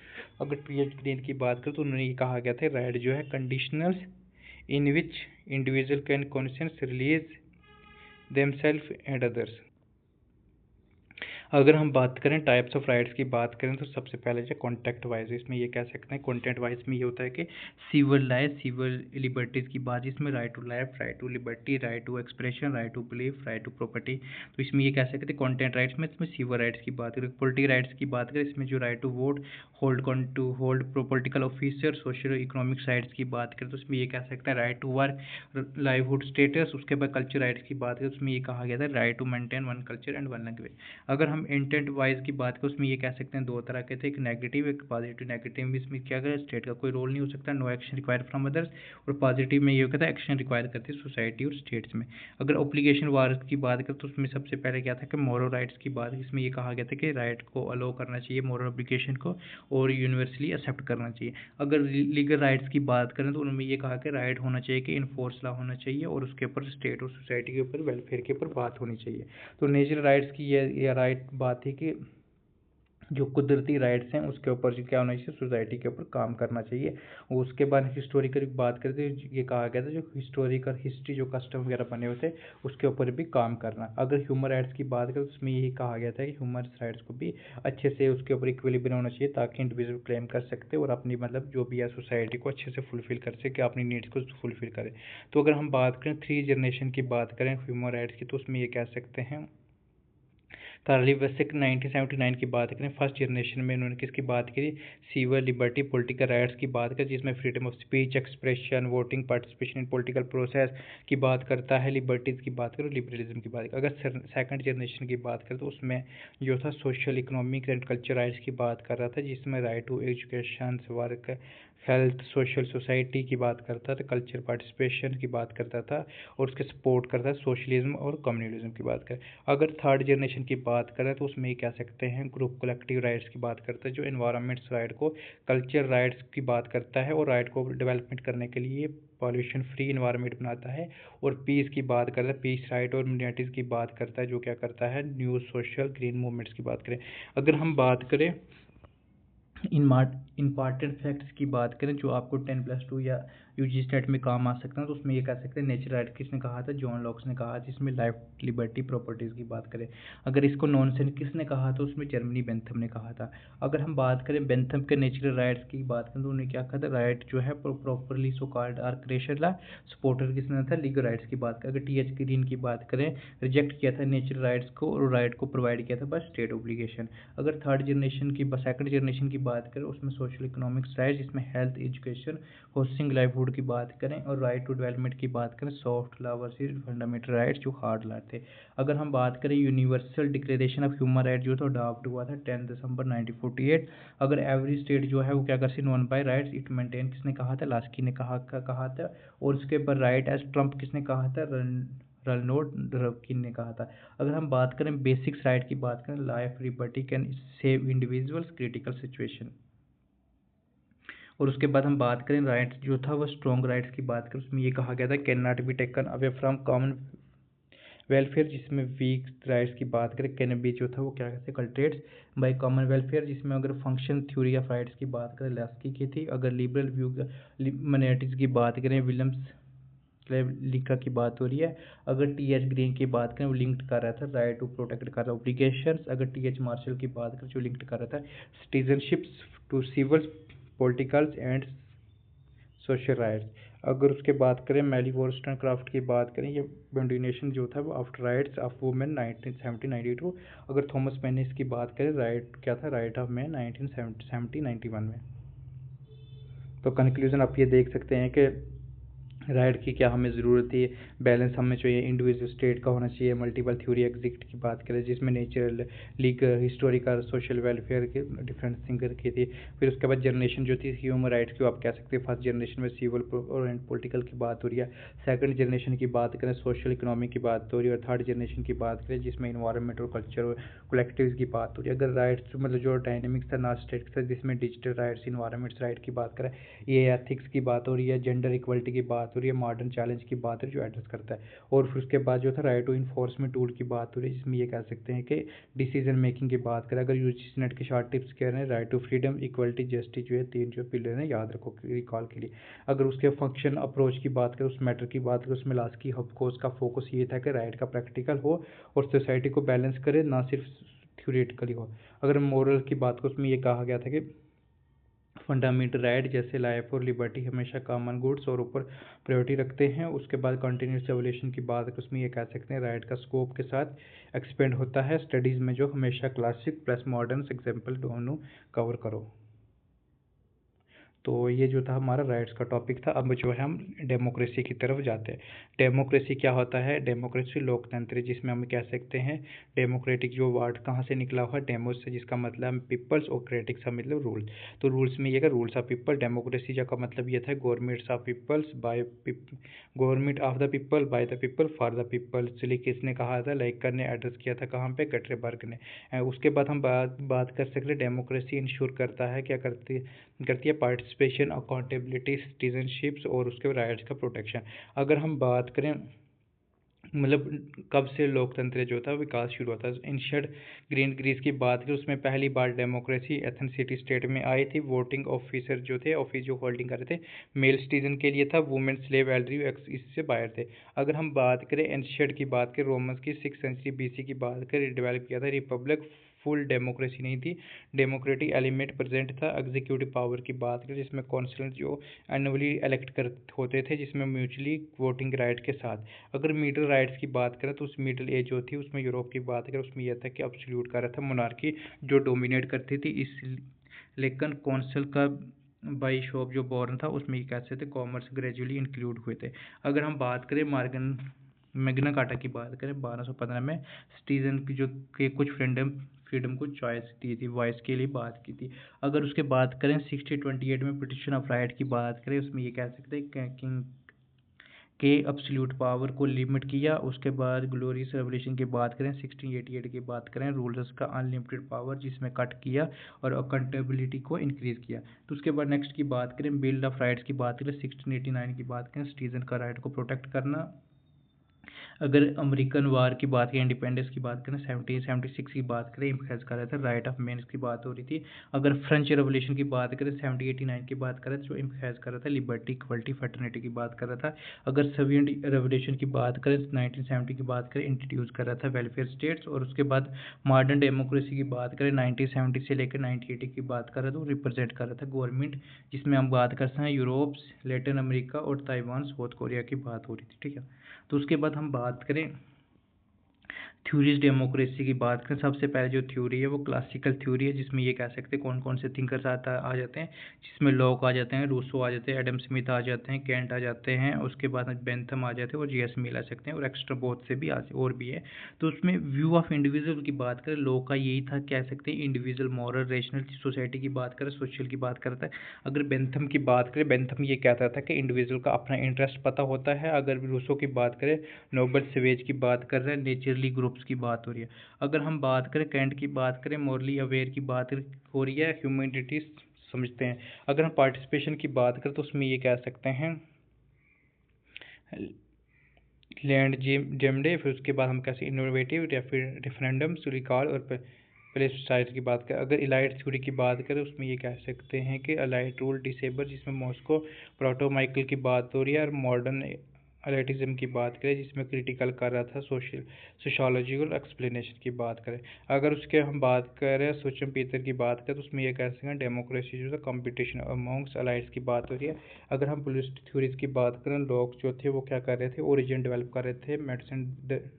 अगर टी.एच. ग्रीन की बात करें तो उन्होंने कहा गया था राइट जो है conditionals in which individual can conscious release themself and others. अगर हम बात करें टाइप्स ऑफ राइट्स की बात करें तो सबसे पहले जो कॉन्टेक्ट वाइज, इसमें ये कह सकते हैं कॉन्टेक्ट वाइज में ये होता है कि सिविल राइट, सिविल लिबर्टीज़ की बात, इसमें right to life, right to liberty, right to expression, right to belief, right to property. तो इसमें ये कह सकते हैं कॉन्टेंट राइट्स में इसमें सिविल राइट्स की बात करें। पॉलिटिकल राइट्स की बात करें इसमें जो right to vote, hold political officer, social economic rights की बात करें तो उसमें ये कह सकते हैं right to work, livelihood status. उसके बाद कल्चर राइट्स की बात करें उसमें ये कहा गया था right to maintain one culture and one language. अगर हम इंटेंट वाइज की बात करें उसमें ये कह सकते हैं दो तरह के थे, एक नेगेटिव एक पॉजिटिव। नेगेटिव में इसमें क्या करें स्टेट का कोई रोल नहीं हो सकता, no action required from others. और पॉजिटिव में ये कहता है एक्शन रिक्वायर करती है सोसाइटी और स्टेट्स में। अगर ऑब्लिगेशन वार की बात करें तो उसमें सबसे पहले क्या था कि मोरल राइट्स की बात, इसमें ये कहा गया था कि राइट को अलो करना चाहिए मोरल ऑब्लिगेशन को और यूनिवर्सली एक्सेप्ट करना चाहिए। अगर लीगल राइट्स की बात करें तो उनमें ये कहा कि राइट होना चाहिए कि इन्फोर्स लॉ होना चाहिए और उसके ऊपर स्टेट और सोसाइटी के ऊपर वेलफेयर के ऊपर बात होनी चाहिए। तो नेचुरल राइट्स की ये राइट बात थी कि जो कुदरती राइट्स हैं उसके ऊपर जो क्या होना चाहिए, सोसाइटी के ऊपर काम करना चाहिए। उसके बाद हिस्टोरिकल की बात करते हैं, ये कहा गया था जो हिस्टोरिकल हिस्ट्री जो कस्टम वगैरह बने हुए थे उसके ऊपर भी काम करना। अगर ह्यूमन राइट्स की बात करें तो उसमें यही कहा गया था कि ह्यूमन राइट्स को भी अच्छे से उसके ऊपर इक्विलिब्रियम होना चाहिए ताकि इंडिविजुअल क्लेम कर सकते और अपनी मतलब जो भी है सोसाइटी को अच्छे से फुलफिल कर सके, अपनी नीड्स को फुलफिल करे। तो अगर हम बात करें 3 जनरेशन की बात करें ह्यूमन राइट्स की, तो उसमें ये कह सकते हैं कार्ली वेसिक 1979 की बात करें, फर्स्ट जनरेशन में उन्होंने किसकी बात करी, सिविल लिबर्टी पॉलिटिकल राइट्स की बात करें, जिसमें freedom of speech, expression, voting, participation in political process की बात करता है। लिबर्टीज़ की बात करें, लिबरलिज्म की बात करें। अगर सेकंड जनरेशन की बात करें तो उसमें जो था social, economic and culture rights की बात कर रहा था, जिसमें right to education, work, health, social society की बात करता था, कल्चर पार्टिसिपेशन की बात करता था और उसके सपोर्ट करता है सोशलिज्म और कम्युनलिज्म की बात करें। अगर थर्ड जनरेशन की बात करें तो उसमें कह सकते हैं ग्रुप कलेक्टिव राइट्स की बात करता है, जो एनवायरनमेंट्स राइट को, कल्चर राइट्स की बात करता है और राइट को डेवलपमेंट करने के लिए पॉल्यूशन फ्री इन्वायरमेंट बनाता है। और पीस की बात करता है, पीस राइट और मिनोरिटीज़ की बात करता है, जो क्या करता है न्यू सोशल ग्रीन मूवमेंट्स की बात करें। अगर हम बात करें इम्पॉर्टेंट फैक्ट्स की बात करें जो आपको 10+2 या यूजी स्टेट में काम आ सकते हैं, तो उसमें ये कह सकते हैं नेचर राइट किसने कहा था, जॉन लॉक्स ने कहा, जिसमें लाइफ, लिबर्टी, प्रॉपर्टीज़ की बात करें। अगर इसको नॉनसेंस किसने कहा था, उसमें जर्मनी बेंथम ने कहा था। अगर हम बात करें बेंथम के नेचुरल राइट्स की बात करें तो उन्होंने क्या कहा था, राइट जो है properly so called are creation law supporter किसने था, लीगल राइट्स की बात करें। अगर टी एच ग्रीन की बात करें, रिजेक्ट किया था नेचुरल राइट्स को और राइट को प्रोवाइड किया था बस स्टेट ओब्लिगेशन। अगर थर्ड जनरेशन की सेकंड जनरेशन की बात करें उसमें सोशल इकोनॉमिक्स राइट, जिसमें हेल्थ, एजुकेशन, होस्टिंग, लाइवलीहुड की बात करें और राइट टू डेवलपमेंट की बात करें, soft law versus fundamental rights जो हार्ड लॉ थे। अगर हम बात करें universal declaration of human right जो था अडॉप्ट हुआ था 10 दिसंबर 1948। अगर एवरी स्टेट जो है वो क्या कर सकती, known by rights it maintain किसने कहा था, लास्की ने कहा था। और उसके ऊपर राइट एज ट्रम्प किसने कहा था, रनोल्ड ड्रकिन ने कहा था। अगर हम बात करें बेसिक्स राइट की बात करें, life, liberty can save individuals critical situation. और उसके बाद हम बात करें राइट्स जो था वो स्ट्रॉन्ग राइट्स की बात करें, उसमें ये कहा गया था can not be taken away from common welfare, जिसमें वीक राइट्स की बात करें, कैन बी जो था वो क्या कहते हैं कल्ट्रेट्स बाय कॉमन वेलफेयर, जिसमें अगर फंक्शन थ्योरी ऑफ राइट्स की बात करें लास्की की थी। अगर लिबरल व्यू माइनॉरिटीज़ की बात करें विलियम्स लिंका की बात हो रही है। अगर टी एच ग्रीन की बात करें वो लिंक्ड कर रहा था राइट टू प्रोटेक्ट कर ऑब्लिगेशंस। अगर टी एच मार्शल की बात करें जो लिंक्ड कर रहा था citizenships to civil, politicals and social rights. अगर उसके बात करें मेली वोllstonecraft की बात करें, ये कंटिन्यूएशन जो था वो आफ्टर राइट्स ऑफ वुमेन 1970-92। अगर थॉमस पेन की बात करें राइट क्या था, राइट ऑफ मैन 1970-91 में। तो कंक्लूजन आप ये देख सकते हैं कि राइट की क्या हमें ज़रूरत है, बैलेंस हमें चाहिए, इंडिविजुअल स्टेट का होना चाहिए, मल्टीपल थ्योरी एग्जिस्ट की बात करें जिसमें natural, legal, historical, social welfare के डिफरेंट थिंकर की थी। फिर उसके बाद जनरेशन जो थी ह्यूमन राइट्स की आप कह सकते हैं फर्स्ट जनरेशन में सिविल और पॉलिटिकल की बात हो रही है। सेकंड जनरेशन की बात करें सोशल इकोनॉमिक की बात हो रही है। और थर्ड जनरेशन की बात करें जिसमें इन्वायरमेंट और कल्चर और कलेक्टिव की बात हो रही है। अगर राइट्स मतलब जो डायनेमिक्स था, नॉन स्टैटिक था, जिसमें डिजिटल राइट्स, इन्वायरमेंट्स राइट की बात करें, ये एथिक्स की बात हो रही है, जेंडर इक्वलिटी की बात हो रही है, मॉडर्न चैलेंज की बात है जो एड्रेस करता है। और फिर उसके बाद जो था राइट टू इन्फोर्समेंट टूल की बात हो रही है, जिसमें ये कह सकते हैं कि डिसीजन मेकिंग की बात करें। अगर यूजीसी नेट के शॉर्ट टिप्स कह रहे हैं, right to freedom, equality, justice जो है 3 जो पिलर हैं, याद रखो रिकॉल के लिए। अगर उसके फंक्शन अप्रोच की बात करें, उस मैटर की बात करें, उसमें लास्ट की हबकोर्स का फोकस ये था कि राइट का प्रैक्टिकल हो और सोसाइटी को बैलेंस करे, ना सिर्फ थ्योरेटिकली हो। अगर मोरल की बात करें उसमें ये कहा गया था कि फंडामेंटल राइट जैसे लाइफ और लिबर्टी हमेशा कॉमन गुड्स और ऊपर प्रायोरिटी रखते हैं। उसके बाद कंटिन्यूस एवोल्यूशन की बात है उसमें ये कह सकते हैं राइट का स्कोप के साथ एक्सपेंड होता है स्टडीज़ में, जो हमेशा क्लासिक प्लस मॉडर्न एग्जाम्पल दोनों कवर करो। तो ये जो था हमारा राइट्स का टॉपिक था। अब जो है हम डेमोक्रेसी की तरफ जाते हैं। डेमोक्रेसी क्या होता है, डेमोक्रेसी लोकतंत्र, जिसमें हम कह सकते हैं डेमोक्रेटिक जो वर्ड कहाँ से निकला हुआ है, डेमोस से, जिसका मतलब पीपल्स, और क्रेटिक का मतलब रूल। तो रूल्स में ये का रूल्स ऑफ पीपल, डेमोक्रेसी का मतलब ये था governments of peoples by government of the people by the people for the people. इसलिए किसने कहा था, लाइकर ने एड्रेस किया था कहाँ पे, गटरेबर्ग ने। उसके बाद हम बात कर सकते हैं डेमोक्रेसी इंश्योर करता है, क्या करती है पार्टिसिपेशन, अकाउंटेबिलिटी, सिटीजनशिप्स और उसके राइट्स का प्रोटेक्शन। अगर हम बात करें मतलब कब से लोकतंत्र जो था विकास शुरू हुआ था। एंशियंट ग्रीस की बात करें, उसमें पहली बार डेमोक्रेसी एथेंस सिटी स्टेट में आई थी। वोटिंग ऑफिसर जो थे, ऑफिस जो होल्डिंग कर रहे थे, मेल सिटीजन के लिए था, वुमेन स्लेव एल्डरी इससे बाहर थे। अगर हम बात करें एंशियंट की बात करें, रोमन्स की 6th सेंचुरी BC की बात करें, डेवलप किया था। रिपब्लिक फुल डेमोक्रेसी नहीं थी, डेमोक्रेटिक एलिमेंट प्रेजेंट था। एग्जीक्यूटिव पावर की बात करें, जिसमें कौंसिल जो एनुअली इलेक्ट कर होते थे, जिसमें म्यूचुअली वोटिंग राइट के साथ। अगर मिडिल राइट्स की बात करें तो उस मिडिल एज जो थी उसमें यूरोप की बात करें, उसमें यह था कि अब्सोल्यूट का रहा था, मोनार्की जो डोमिनेट करती थी। इस लेकिन कौंसिल का बाई शॉप जो बॉर्न था उसमें ये कह सकते थे कॉमर्स ग्रेजुअली इंक्लूड हुए थे। अगर हम बात करें मैग्ना कार्टा की बात करें, 1215 में सिटीजन की जो के कुछ फ्रीडम को चॉइस दी थी, वॉइस के लिए बात की थी। अगर उसके बात करें 1628 में पिटिशन ऑफ राइट की बात करें, उसमें ये कह सकते हैं किंग के अब्सोल्यूट पावर को लिमिट किया। उसके बाद ग्लोरियस रेवोल्यूशन की बात करें, 1688 की बात करें, रूलर्स का अनलिमिटेड पावर जिसमें कट किया और अकाउंटेबिलिटी को इंक्रीज किया। तो उसके बाद नेक्स्ट की बात करें, बिल ऑफ राइट्स की बात करें, 1689 की बात करें, सिटीजन का राइट को प्रोटेक्ट करना। अगर अमेरिकन वार की बात करें, इंडिपेंडेंस की बात करें, 1776 की बात करें, इम्फेसाइज कर रहा था राइट ऑफ मेन्स की बात हो रही थी। अगर फ्रेंच रेवोल्यूशन की बात करें, 1789 की बात करें तो इम्फेसाइज कर रहा था लिबर्टी, इक्वलिटी, फर्टर्निटी की बात कर रहा था। अगर सोवियत रेवोल्यूशन की बात करें, 1970 की बात करें, इंट्रोड्यूस कर रहा था वेलफेयर स्टेट्स। और उसके बाद मॉडर्न डेमोक्रेसी की बात करें, 1970 से लेकर 1980 की बात कर रहा था, वो रिप्रेजेंट कर रहा था गवर्नमेंट, जिसमें हम बात कर सकते हैं यूरोप, लैटिन अमेरिका और ताइवान, साउथ कोरिया की बात हो रही थी। ठीक है, तो उसके बाद हम बात करें थ्योरीज डेमोक्रेसी की बात करें, सबसे पहले जो थ्योरी है वो क्लासिकल थ्योरी है, जिसमें ये कह सकते हैं कौन कौन से थिंकर्स आ जाते हैं, जिसमें लॉक आ जाते हैं, रूसो आ जाते हैं, एडम स्मिथ आ जाते हैं, कैंट आ जाते हैं, उसके बाद बेंथम आ जाते हैं और जीएस मिल आ सकते हैं, और एक्स्ट्रा बहुत से भी और भी है। तो उसमें व्यू ऑफ इंडिविजुअल की बात करें, लॉ का यही था, कह सकते हैं इंडिविजुअल मॉरल रेशनल, सोसाइटी की बात करें, सोशल की बात करता है। अगर बेंथम की बात करें, बेंथम ये कहता था कि इंडिविजुअल का अपना इंटरेस्ट पता होता है। अगर रूसो की बात करें, नोबल सवेज की बात कर रहे हैं, नेचरली ग्रुप्स की बात हो रही है। अगर हम बात करें कैंट की बात करें, मॉरली अवेयर की बात हो रही है, ह्यूमैनिटी समझते हैं। अगर हम पार्टिसिपेशन की बात करें तो उसमें ये कह सकते हैं लैंड जेमडे, फिर उसके बाद हम कैसे इनोवेटिव या फिर रेफरेंडम्स, रिकॉल और प्लेबसाइट की बात करें। अगर इलाइट थ्योरी की बात करें उसमें ये कह सकते हैं कि अलाइट रूल डिसेबल, जिसमें मॉस्को प्रोटो माइकल की बात हो रही है। और मॉडर्न एलाइटिज्म की बात करें, जिसमें क्रिटिकल कर रहा था सोशोलॉजिकल एक्सप्लेनेशन की बात करें। अगर उसके हम बात करें सोचम पीटर की बात करें तो उसमें ये कह सकते हैं डेमोक्रेसी जो है कंपटीशन अमॉन्ग्स अलाइट्स की बात हो रही है। अगर हम पॉलिटिक्स थ्योरीज की बात करें, लॉक जो थे वो क्या कर रहे थे, ओरिजिन डेवलप कर रहे थे मेडिसिन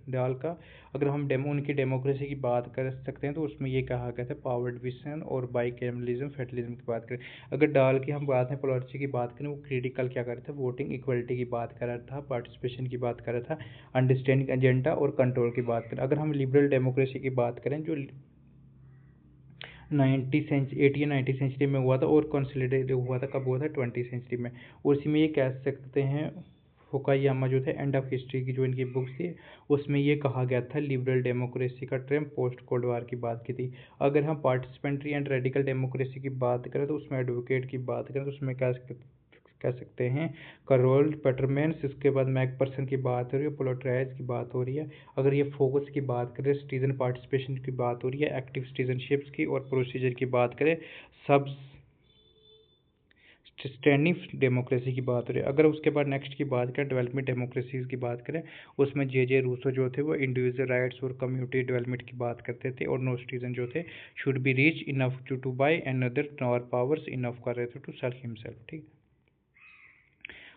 डाल का। अगर हम उनकी डेमोक्रेसी की बात कर सकते हैं तो उसमें ये कहा गया था पावर डिविजन और बाइकैमरलिज्म, फेडरलिज्म की बात करें। अगर डाल की हम बात है पॉलिटिक्स की बात करें, वो क्रिटिकल क्या कर रहे थे, वोटिंग इक्वलिटी की बात कर रहा था, पार्टिसिपेशन की बात कर रहा था, अंडरस्टैंडिंग एजेंडा और कंट्रोल की बात करें। अगर हम लिबरल डेमोक्रेसी की बात करें, जो 18 सेंचुरी में हुआ था और कंसोलिडेट हुआ था, कब हुआ था, 20 सेंचुरी में। और इसी में ये कह सकते हैं फुकायामा जो थे एंड ऑफ हिस्ट्री की जो इनकी बुक्स थी, उसमें ये कहा गया था लिबरल डेमोक्रेसी का टर्म पोस्ट कोल्ड वार की बात की थी। अगर हम पार्टिसिपेंट्री एंड रेडिकल डेमोक्रेसी की बात करें तो उसमें एडवोकेट की बात करें तो उसमें कह सकते हैं करोल पेटरमेंस, इसके बाद मैकपर्सन की बात हो रही है, पोलोट्राइज की बात हो रही है। अगर ये फोकस की बात करें, सिटीजन पार्टिसिपेशन की बात हो रही है, एक्टिव सिटीजनशिप्स की, और प्रोसीजर की बात करें, सब स्टैंडिंग डेमोक्रेसी की बात हो रही है। अगर उसके बाद नेक्स्ट की बात करें डेवलपमेंट डेमोक्रेसी की बात करें, उसमें जे रूसो जो थे वो इंडिविजुअल राइट्स और कम्युनिटी डेवलपमेंट की बात करते थे, और नो सिटीजन जो थे should be reach enough two by another nor powers enough कर रहे थे टू सेल्फ हिमसेल्फ। ठीक।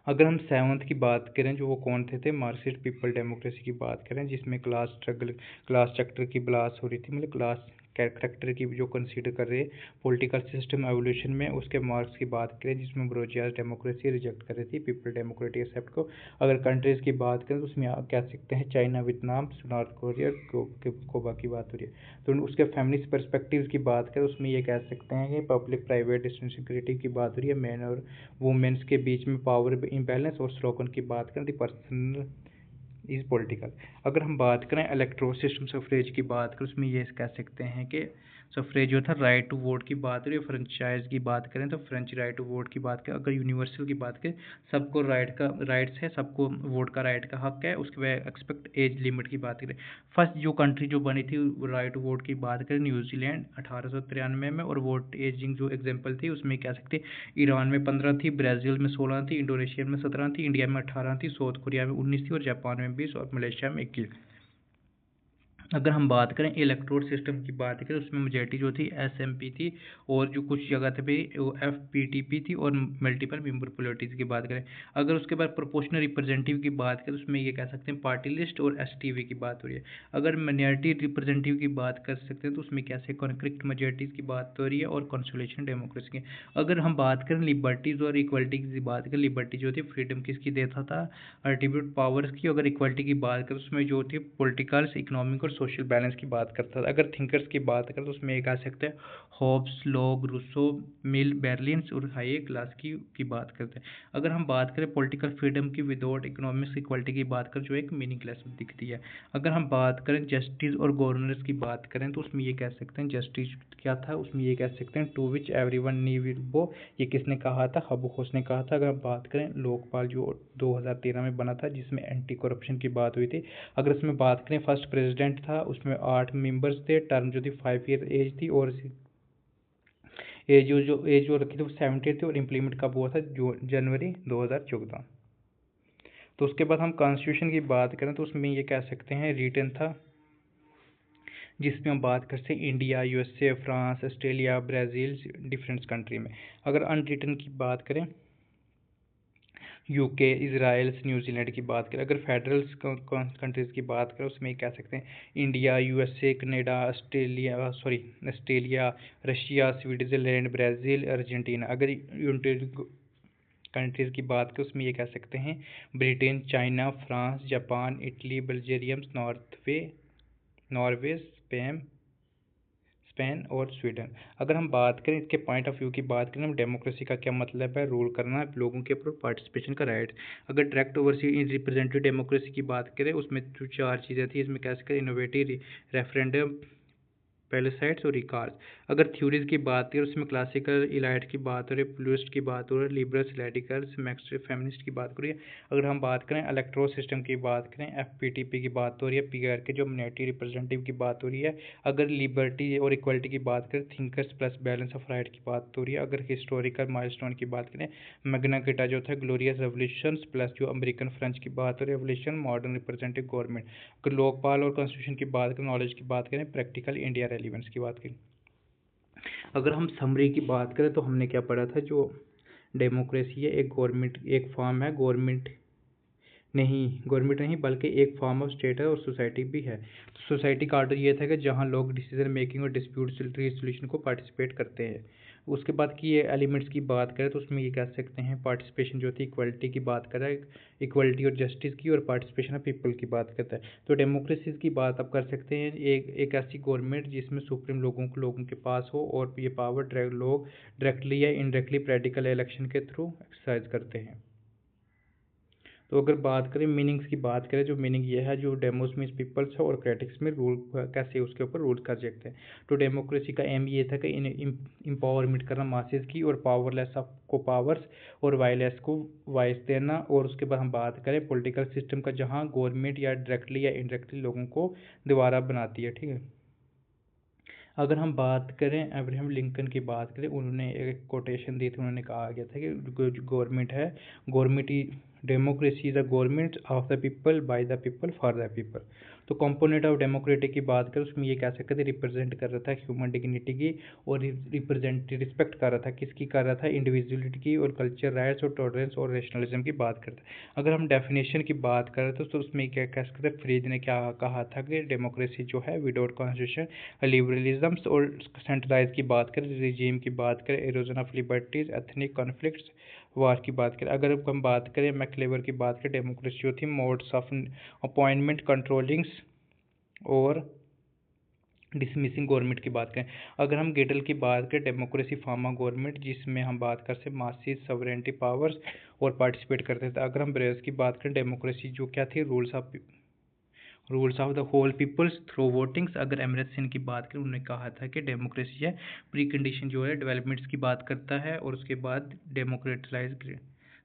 अगर हम सेवंथ की बात करें, जो वो कौन थे मार्क्सिस्ट पीपल डेमोक्रेसी की बात करें, जिसमें क्लास स्ट्रगल, क्लास चैप्टर की क्लास हो रही थी, मतलब क्लास कैरेक्टर की जो कंसीडर कर रहे पॉलिटिकल सिस्टम एवोल्यूशन में, उसके मार्क्स की बात करें, जिसमें ब्रोजियाज डेमोक्रेसी रिजेक्ट कर रही थी, पीपल डेमोक्रेसी एक्सेप्ट को। अगर कंट्रीज़ की बात करें तो उसमें आप कह सकते हैं चाइना, वियतनाम, नॉर्थ कोरिया, कोबा की बात हो रही है। तो उसके फेमिनिस्ट पर्सपेक्टिव की बात करें उसमें ये कह सकते हैं कि पब्लिक प्राइवेट सिक्योरिटी की बात हो रही है, मैन और वुमेन्स के बीच में पावर इम्बैलेंस, और स्लोगन की बात करें दी पर्सनल इज पॉलिटिकल। अगर हम बात करें इलेक्टोरल सिस्टम सफरेज की बात करें, उसमें ये कह सकते हैं कि सफरेज जो था राइट टू वोट की बात करें, फ्रेंचाइज की बात करें तो फ्रेंच राइट टू वोट की बात करें, अगर यूनिवर्सल की बात करें सबको राइट्स है, सबको वोट का राइट का हक है। उसके बाद एक्सपेक्ट एज लिमिट की बात करें, फर्स्ट जो कंट्री जो बनी थी राइट टू वोट की बात करें न्यूजीलैंड 1893 में, और वोट एजिंग जो एग्जाम्पल थी उसमें कह सकते ईरान में 15 थी, ब्राज़ील में 16 थी, इंडोनेशिया में 17 थी, इंडिया में 18 थी, साउथ कोरिया में 19 थी और जापान में 20 और मलेशिया में 21। अगर हम बात करें इलेक्ट्रोड सिस्टम की बात करें, उसमें मेजॉरिटी जो थी एसएमपी थी, और जो कुछ जगह पे वो एफपीटीपी थी, और मल्टीपल मेंबर पॉलिटिक्स की बात करें। अगर उसके बाद प्रोपोर्शनल रिप्रेजेंटेटिव की बात करें, उसमें ये कह सकते हैं पार्टी लिस्ट और एसटीवी की बात हो रही है। अगर माइनॉरिटी रिप्रेजेंटेटिव की बात कर सकते हैं तो उसमें कैसे कॉन्फ्लिक्ट मेजॉरिटीज़ की बात हो रही है, और कंसोलिडेशन डेमोक्रेसी की। अगर हम बात करें लिबर्टीज़ और इक्वलिटी की बात करें, लिबर्टी जो थी फ्रीडम किसकी देता था, अल्टीमेट पावर्स की। अगर इक्वलिटी की बात करें उसमें जो थी पॉलिटिकल, इकोनॉमिक और सोशल बैलेंस की बात करता था। अगर थिंकर्स की बात करें तो उसमें एक आ सकते हैं हॉब्स, लॉक, रूसो, मिल, बेर्लिन्स और हाइक क्लास की बात करते हैं। अगर हम बात करें पॉलिटिकल फ्रीडम की विदाउट इकोनॉमिक्स इक्वलिटी की बात करें जो एक मीनिंगलेस दिखती है। अगर हम बात करें जस्टिस और गवर्नेंस की बात करें तो उसमें ये कह सकते हैं जस्टिस क्या था, उसमें ये कह सकते हैं टू विच एवरीवन नीड वो, ये किसने कहा था, हबू खोस ने कहा था। अगर हम बात करें लोकपाल जो 2013 में बना था जिसमें एंटी करप्शन की बात हुई थी। अगर इसमें बात करें फर्स्ट प्रेसिडेंट था, उसमें 8 मेंबर्स थे, टर्म जो थी 5 ईयर एज थी, और एज जो रखी थी वो 70 थी, और इम्प्लीमेंट कब हुआ था, जो जनवरी 2014। तो उसके बाद हम कॉन्स्टिट्यूशन की बात करें तो उसमें ये कह सकते हैं रिटन था, जिसमें हम बात करते हैं India, USA, France, Australia, Brazil, different country में। अगर अनरिटन की बात करें यूके, इजराइल, न्यूजीलैंड की बात करें। अगर फेडरल कंट्रीज़ की बात करें उसमें कह सकते हैं India, USA, Canada, Australia, Russia, Switzerland, Brazil, Argentina. अगर यूनाइटेड कंट्रीज़ की बात करें उसमें ये कह सकते हैं Britain, China, France, Japan, Italy, Belgium, Norway, Spain और स्वीडन। अगर हम बात करें इसके पॉइंट ऑफ व्यू की बात करें, हम डेमोक्रेसी का क्या मतलब है, रूल करना लोगों के ऊपर, पार्टिसिपेशन का राइट। अगर डायरेक्ट ओवरसीज रिप्रेजेंटेटिव डेमोक्रेसी की बात करें उसमें जो 4 चीज़ें थी, इसमें क्या सकते इनोवेटिव, रेफरेंडम, पैलेसाइड्स और रिकॉर्ड्स। अगर थ्योरीज की बात करें उसमें क्लासिकल इलाइट की बात हो रही है, प्लूरिस्ट की बात हो रही है, लिबरल्स, रेडिकल्स, मैक्सिस्ट, फेमिनिस्ट की बात हो रही है। अगर हम बात करें इलेक्ट्रोल सिस्टम की बात करें, एफपीटीपी की बात हो रही है, पीआर के जो मिनॉरिटी रिप्रेजेंटेटिव की बात हो रही है। अगर लिबर्टी और इक्वलिटी की बात करें, thinkers plus balance of right की बात हो रही है। अगर हिस्टोरिकल माइलस्टोन की बात करें, मैग्ना कार्टा जो था ग्लोरियस रेवोल्यूशन प्लस जो अमेरिकन फ्रेंच की बात हो रही है, रेवोल्यूशन, मॉडर्न रिप्रेजेंटेटिव गवर्नमेंट। अगर लोकपाल और कॉन्स्टिट्यूशन की बात करें, नॉलेज की बात करें, प्रैक्टिकल इंडिया रेलिवेंस की बात करें। अगर हम समरी की बात करें तो हमने क्या पढ़ा था, जो डेमोक्रेसी है एक गवर्नमेंट, एक फॉर्म है गवर्नमेंट नहीं बल्कि एक फॉर्म ऑफ स्टेट है और सोसाइटी भी है। तो सोसाइटी का ऑर्डर ये था कि जहाँ लोग डिसीजन मेकिंग और डिस्प्यूट रिजोल्यूशन को पार्टिसिपेट करते हैं। उसके बाद की ये एलिमेंट्स की बात करें तो उसमें ये कह सकते हैं पार्टिसिपेशन जो थी इक्वलिटी की बात कर रहा है, इक्वलिटी और जस्टिस की, और पार्टिसिपेशन ऑफ पीपल की बात करता है। तो डेमोक्रेसी की बात आप कर सकते हैं एक ऐसी गवर्नमेंट जिसमें सुप्रीम लोगों के पास हो, और ये पावर लोग डायरेक्टली या इनडायरेक्टली प्रैक्टिकल इलेक्शन के थ्रू एक्सरसाइज करते हैं। तो अगर बात करें मीनिंग्स की बात करें, जो मीनिंग ये है, जो डेमोस मीन्स पीपल्स है, और क्रेटिक्स में रूल कैसे उसके ऊपर रूल कर सकते हैं। तो डेमोक्रेसी का एम ये था कि इम्पावरमेंट करना मासेस की, और पावरलेस को पावर्स और वायलेस को वाइस देना। और उसके बाद हम बात करें पॉलिटिकल सिस्टम का, जहाँ गवर्नमेंट या डायरेक्टली या इनडायरेक्टली लोगों को दोबारा बनाती है, ठीक है। अगर हम बात करें अब्राहम लिंकन की बात करें, उन्होंने एक कोटेशन दी थी, उन्होंने कहा गया था कि जो गवर्नमेंट है, government democracy is the government of the people, by the people, for the people. तो कंपोनेंट ऑफ डेमोक्रेटिक की बात करें उसमें ये कह सकते थे रिप्रेजेंट कर रहा था ह्यूमन डिग्निटी की, और रिप्रेजेंट रिस्पेक्ट कर रहा था किसकी कर रहा था, इंडिविजुअलिटी की, और कल्चर राइट्स और टॉलरेंस और रेशनलिज्म की बात करता है। अगर हम डेफिनेशन की बात करें तो उसमें क्या कह सकते हैं, फ्रीज ने क्या कहा था कि डेमोक्रेसी जो है विदाउट कॉन्स्टिट्यूशन, लिबरलिज्म्स और सेंट्रलाइज की बात करें, रिजीम की बात करें, erosion of liberties, ethnic conflicts, war की बात करें। अगर हम बात करें मैक्लेवर की बात करें, डेमोक्रेसी जो थी मोड्स ऑफ अपॉइंटमेंट, कंट्रोलिंग्स और डिसमिसिंग गवर्नमेंट की बात करें, अगर हम गेटल की बात करें डेमोक्रेसी फार्मा गवर्नमेंट, जिसमें हम बात कर सकते मासिस सवरेंटी पावर्स और पार्टिसिपेट करते थे। अगर हम ब्रेस की बात करें डेमोक्रेसी जो क्या थी, rules of the whole peoples through votings. अगर एमरेट सिंह की बात करें, उन्होंने कहा था कि डेमोक्रेसी है प्री कंडीशन जो है डेवलपमेंट्स की बात करता है और उसके बाद डेमोक्रेटलाइज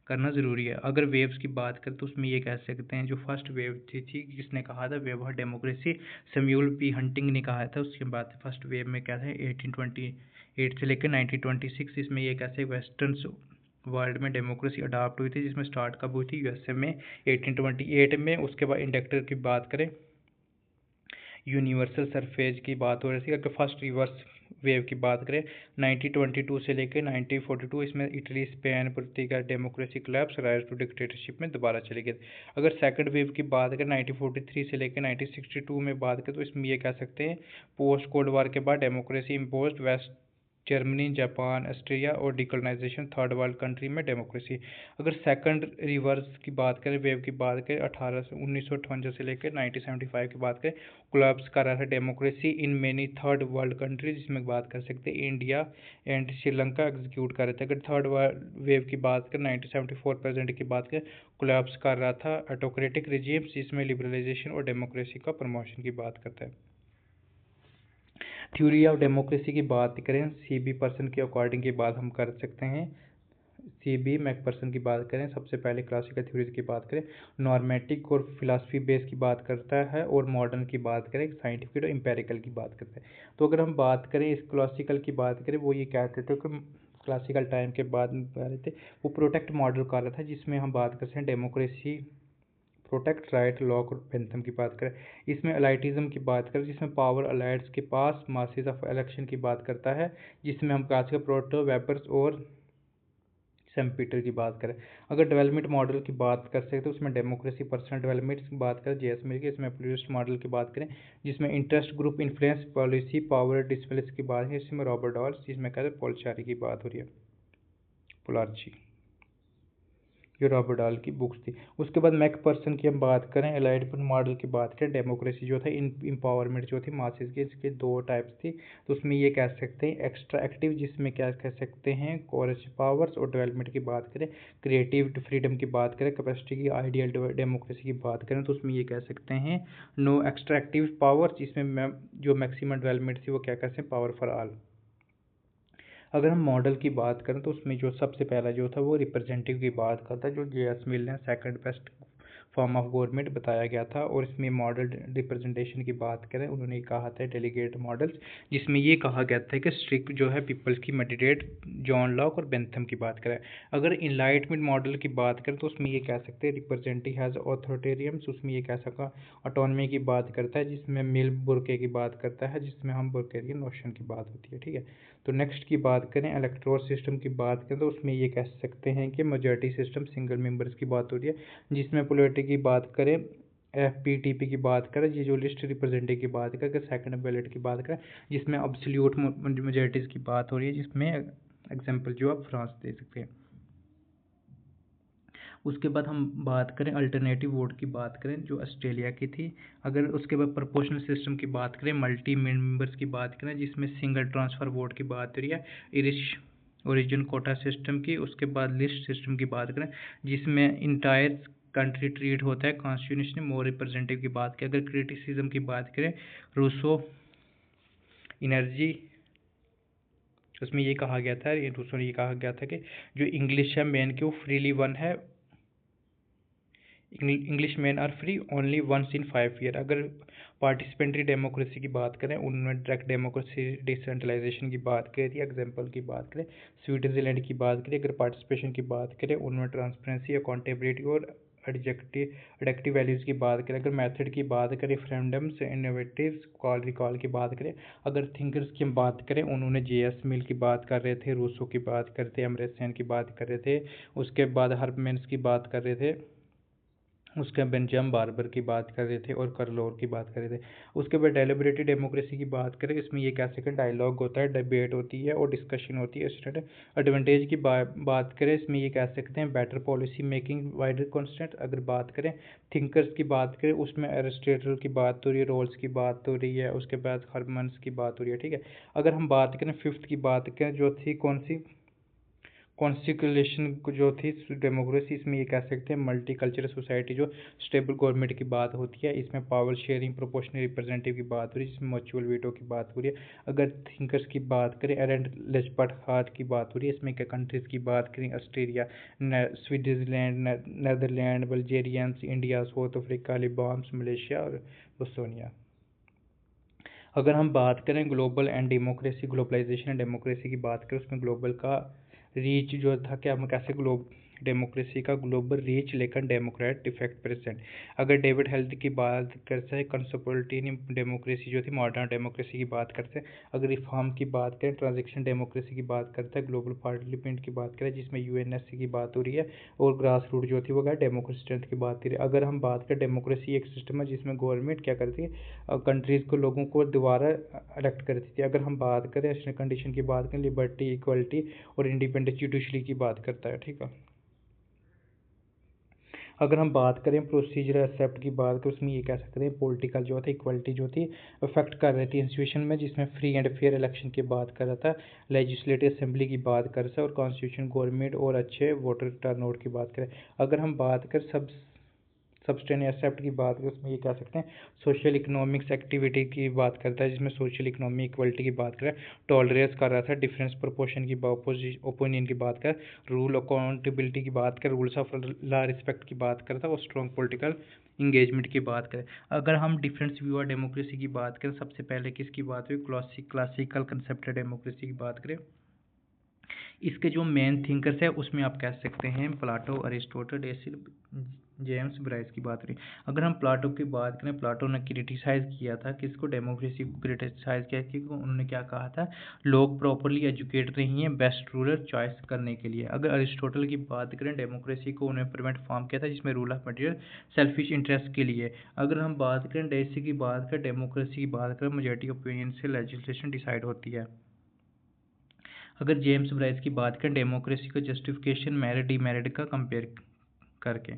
करना ज़रूरी है। अगर वेव्स की बात करें तो उसमें ये कह सकते हैं जो फर्स्ट वेव थी जिसने कहा था wave democracy, Samuel P hunting ने कहा था। उसके बाद फर्स्ट वेव में क्या था 1828 से लेकर 1926, इसमें ये कैसे वेस्टर्न वर्ल्ड में डेमोक्रेसी अडॉप्ट हुई थी, जिसमें स्टार्ट कब हुई थी यूएसए में 1828 में। उसके बाद इंडक्टर की बात करें, यूनिवर्सल सरफेज की बात हो रही थी। अगर फर्स्ट रिवर्स वेव की बात करें 1922 से लेकर 1942, इसमें इटली स्पेन प्रति का democracy collapse rise to dictatorship में दोबारा चले गए। अगर सेकंड वेव की बात करें 1943 से लेकर 1962 में बात करें तो इसमें ये कह सकते हैं पोस्ट कोल्ड वार के बाद democracy imposed West Germany, Japan, Australia और डिकोलोनाइजेशन थर्ड वर्ल्ड कंट्री में डेमोक्रेसी। अगर सेकंड रिवर्स की बात करें वेव की बात करें 1958 से लेकर 1975 की बात करें कोलैप्स कर रहा था democracy in many third world country, जिसमें बात कर सकते हैं इंडिया एंड श्रीलंका एग्जीक्यूट कर रहे थे। अगर थर्ड वेव की बात करें 1974 प्रेजेंट की बात करें कोलैप्स कर रहा था ऑटोक्रेटिक रिजीम्स, जिसमें लिबरलाइजेशन और डेमोक्रेसी का प्रमोशन की बात करता है। थ्योरी ऑफ डेमोक्रेसी की बात करें सीबी पर्सन के अकॉर्डिंग की बात हम कर सकते हैं। सीबी मैकपर्सन की बात करें, सबसे पहले क्लासिकल थ्योरीज की बात करें नॉर्मेटिक और फिलासफी बेस की बात करता है, और मॉडर्न की बात करें साइंटिफिक और एम्पेरिकल की बात करता है। तो अगर हम बात करें इस क्लासिकल की बात करें, वो ये कहते थे कि क्लासिकल टाइम के बाद में रहे थे वो प्रोटेक्ट मॉडल कर रहा था, जिसमें हम बात करते हैं डेमोक्रेसी प्रोटेक्ट राइट लॉक और बेंथम की बात करें। इसमें अलाइटिज्म की बात करें जिसमें पावर अलाइट्स के पास मासेस ऑफ इलेक्शन की बात करता है, जिसमें हम क्लासिकल प्रोटो वेपर्स और सेम्पीटर की बात करें। अगर डेवलपमेंट मॉडल की बात कर सकते तो उसमें डेमोक्रेसी पर्सनल डेवलपमेंट की बात करें जेएस मिल के, इसमें प्लूरिस्ट मॉडल की बात करें जिसमें interest group influence policy power displace की बात है, इसमें रॉबर्ट डॉल्स, जिसमें कहते हैं पोलचारी की बात हो रही है, पोलार्ची, जो रॉबर्ट डाल की बुक्स थी। उसके बाद मैकपर्सन की हम बात करें एलाइटमेंट मॉडल की बात करें डेमोक्रेसी जो था इम्पावरमेंट जो थी मासेस की, इसके दो टाइप्स थी। तो उसमें ये कह सकते हैं एक्स्ट्रा एक्टिव, जिसमें क्या कह सकते हैं कोरेज पावर्स, और डेवलपमेंट की बात करें क्रिएटिव फ्रीडम की बात करें कैपेसिटी की आइडियल डेमोक्रेसी की बात करें तो उसमें ये कह सकते हैं नो एक्स्ट्रा एक्टिव पावर्स, जिसमें जो मैक्सिमम डेवलपमेंट थी वो क्या कहते हैं पावर फॉर ऑल। अगर हम मॉडल की बात करें तो उसमें जो सबसे पहला जो था वो रिप्रेजेंटेटिव की बात करता है, जो जेएस मिल ने second best form of government बताया गया था। और इसमें मॉडल रिप्रेजेंटेशन की बात करें उन्होंने कहा था डेलीगेट मॉडल्स, जिसमें ये कहा गया था कि स्ट्रिक्ट जो है पीपल्स की मैंडेट जॉन लॉक और बेंथम की बात करें। अगर इनलाइटमेंट मॉडल की बात करें तो उसमें ये कह सकते हैं रिप्रेजेंटेटिव हैज़ ऑथोरिटेरियम्स, उसमें ये कह सका ऑटोनमी की बात करता है, जिसमें मिल बुरके की बात करता है, जिसमें हम बुरकेरियन नोशन की बात होती है। ठीक है, तो नेक्स्ट की बात करें इलेक्टोरल सिस्टम की बात करें तो उसमें ये कह सकते हैं कि मेजॉरिटी सिस्टम सिंगल मेंबर्स की बात हो रही है, जिसमें पॉलिटी की बात करें एफपीटीपी की बात करें, ये जो लिस्ट रिप्रेजेंटेटिव की बात करें, सेकंड बैलेट की बात करें जिसमें अब्सोल्यूट मेजॉरिटीज़ की बात हो रही है, जिसमें एग्जांपल जो आप फ्रांस दे सकते हैं। उसके बाद हम बात करें अल्टरनेटिव वोट की बात करें जो ऑस्ट्रेलिया की थी। अगर उसके बाद प्रोपोर्शनल सिस्टम की बात करें मल्टी मेंबर्स की बात करें जिसमें सिंगल ट्रांसफ़र वोट की बात हो रही है इरिश ओरिजिन कोटा सिस्टम की। उसके बाद लिस्ट सिस्टम की बात करें जिसमें इंटायर कंट्री ट्रीट होता है कॉन्स्टिट्यूशन मोर रिप्रेजेंटेटिव की बात करें। अगर क्रिटिसिज्म की बात करें रूसो एनर्जी, उसमें ये कहा गया था रूसो ने ये कहा गया था कि जो इंग्लिश है मेन की वो फ्रीली वन है, English man are free only once in 5 year. अगर पार्टिसिपेंट्री डेमोक्रेसी की बात करें उन्होंने डायरेक्ट डेमोक्रेसी डिसेंट्रलाइजेशन की बात करी, एग्जांपल की बात करें स्विट्जरलैंड की बात करें। अगर पार्टिसिपेशन की बात करें उन्होंने ट्रांसपेरेंसी अकाउंटेबिलिटी और एडक्टिव वैल्यूज़ की बात करें। अगर मेथड की बात करें रेफरेंडम्स इनोवेटिव कॉल रिकॉल की बात करें। अगर थिंकर्स की हम बात करें उन्होंने जेएस मिल की बात कर रहे थे, रूसो की बात कर रहे थे, अमर्त्य सेन की बात कर रहे थे, उसके बाद हर्बमैन्स की बात कर रहे थे, उसके बेंजाम बार्बर की बात कर रहे थे और करलोर की बात कर रहे थे। उसके बाद डेलिब्रेटिव डेमोक्रेसी की बात करें, इसमें ये कह सकते हैं डायलॉग होता है, डिबेट होती है और डिस्कशन होती है। स्टूडेंट एडवांटेज की बात करें, इसमें ये कह सकते हैं better policy making, wider constant. अगर बात करें थिंकर्स की बात करें, उसमें एरिस्टोटल की बात हो रही है, रोल्स की बात हो रही है, उसके बाद हर्मन्स की बात हो रही है, ठीक है। अगर हम बात करें फिफ्थ की बात करें, जो थी कौन सी, कॉन्स्टिट्यूशन जो थी डेमोक्रेसी, इसमें ये कह सकते हैं मल्टी कल्चरल सोसाइटी, जो स्टेबल गवर्नमेंट की बात होती है। इसमें पावर शेयरिंग, प्रोपोर्शनल रिप्रेजेंटेटिव की बात हो रही है, जिसमें म्यूचुअल वीटो की बात हो रही है। अगर थिंकर्स की बात करें, एरेंट लेजपट हार्ट की बात हो रही है। इसमें क्या कंट्रीज़ की बात करें, Australia, Switzerland, Netherland, Bulgarians, India, South Africa, Lebanon, Malaysia और बोस्निया। अगर हम बात करें global and democracy, globalization and democracy की बात करें, उसमें ग्लोबल का रीच जो था, क्या हम कैसे डेमोक्रेसी का ग्लोबल रीच लेकर डेमोक्रेट इफेक्ट प्रेजेंट। अगर डेविड हेल्थ की बात करते हैं, कंसोपोलिटीन डेमोक्रेसी जो थी मॉडर्न डेमोक्रेसी की बात करते हैं। अगर रिफॉर्म की बात करें, ट्रांजेक्शन डेमोक्रेसी की बात करते हैं, ग्लोबल पार्लियामेंट की बात करें जिसमें यूएनएससी की बात हो रही है, और ग्रास रूट जो थी वो क्या डेमोक्रेसी स्ट्रेंथ की बात हो रही है। अगर हम बात करें, डेमोक्रेसी एक सिस्टम है जिसमें गवर्नमेंट क्या करती है, कंट्रीज़ को, लोगों को दोबारा इलेक्ट करती थी। अगर हम बात करें नेशनल कंडीशन की बात करें, लिबर्टी, इक्वलिटी और इंडिपेंडेंस जुडिशरी की बात करता है, ठीक है। अगर हम बात करें प्रोसीजर एक्सेप्ट की बात करें, उसमें ये कह सकते हैं पॉलिटिकल जो था इक्वलिटी जो थी अफेक्ट कर रही थी इंस्टीट्यूशन में, जिसमें फ्री एंड फेयर इलेक्शन की बात कर रहा था, लेजिस्लेटिव असेंबली की बात कर रहा था, और कॉन्स्टिट्यूशन गवर्नमेंट और अच्छे वोटर टर्नआउट की बात करें। अगर हम बात करें सब्सटेंस एक्सेप्ट की बात करें, उसमें ये कह सकते हैं सोशल इकोनॉमिक्स एक्टिविटी की बात करता है, जिसमें सोशल इकोनॉमिक इक्वलिटी की बात करें, टॉलरेंस कर रहा था, डिफरेंस प्रोपोर्शन की ओपिनियन की बात कर, रूल अकाउंटेबिलिटी की बात कर, रूल्स ऑफ लॉ रिस्पेक्ट की बात करता है, और स्ट्रॉन्ग पॉलिटिकल इंगेजमेंट की बात करें। अगर हम डिफरेंस व्यू ऑफ डेमोक्रेसी की बात करें, सबसे पहले किसकी बात हुई, क्लासिकल कंसेप्ट डेमोक्रेसी की बात करें। इसके जो मेन थिंकर्स है उसमें आप कह सकते हैं प्लाटो, अरिस्टोटल, डेसिल, जेम्स ब्राइस की बात रही। अगर हम प्लाटो की बात करें, प्लाटो ने क्रिटिसाइज़ किया था किसको, डेमोक्रेसी को क्रिटिसाइज़ किया कि उन्होंने क्या कहा था, लोग प्रॉपरली एजुकेटेड नहीं है बेस्ट रूलर चॉइस करने के लिए। अगर अरिस्टोटल की बात करें, डेमोक्रेसी को उन्हें प्रिवेंट फॉर्म किया था जिसमें rule of material selfish interest के लिए। अगर हम बात करें डेसी की बात करें, डेमोक्रेसी की बात करें, मेजॉरिटी ओपिनियन से लेजिस्लेशन डिसाइड होती है। अगर जेम्स ब्राइस की बात करें, डेमोक्रेसी का जस्टिफिकेशन मेरिट डिमेरिट का कंपेयर करके।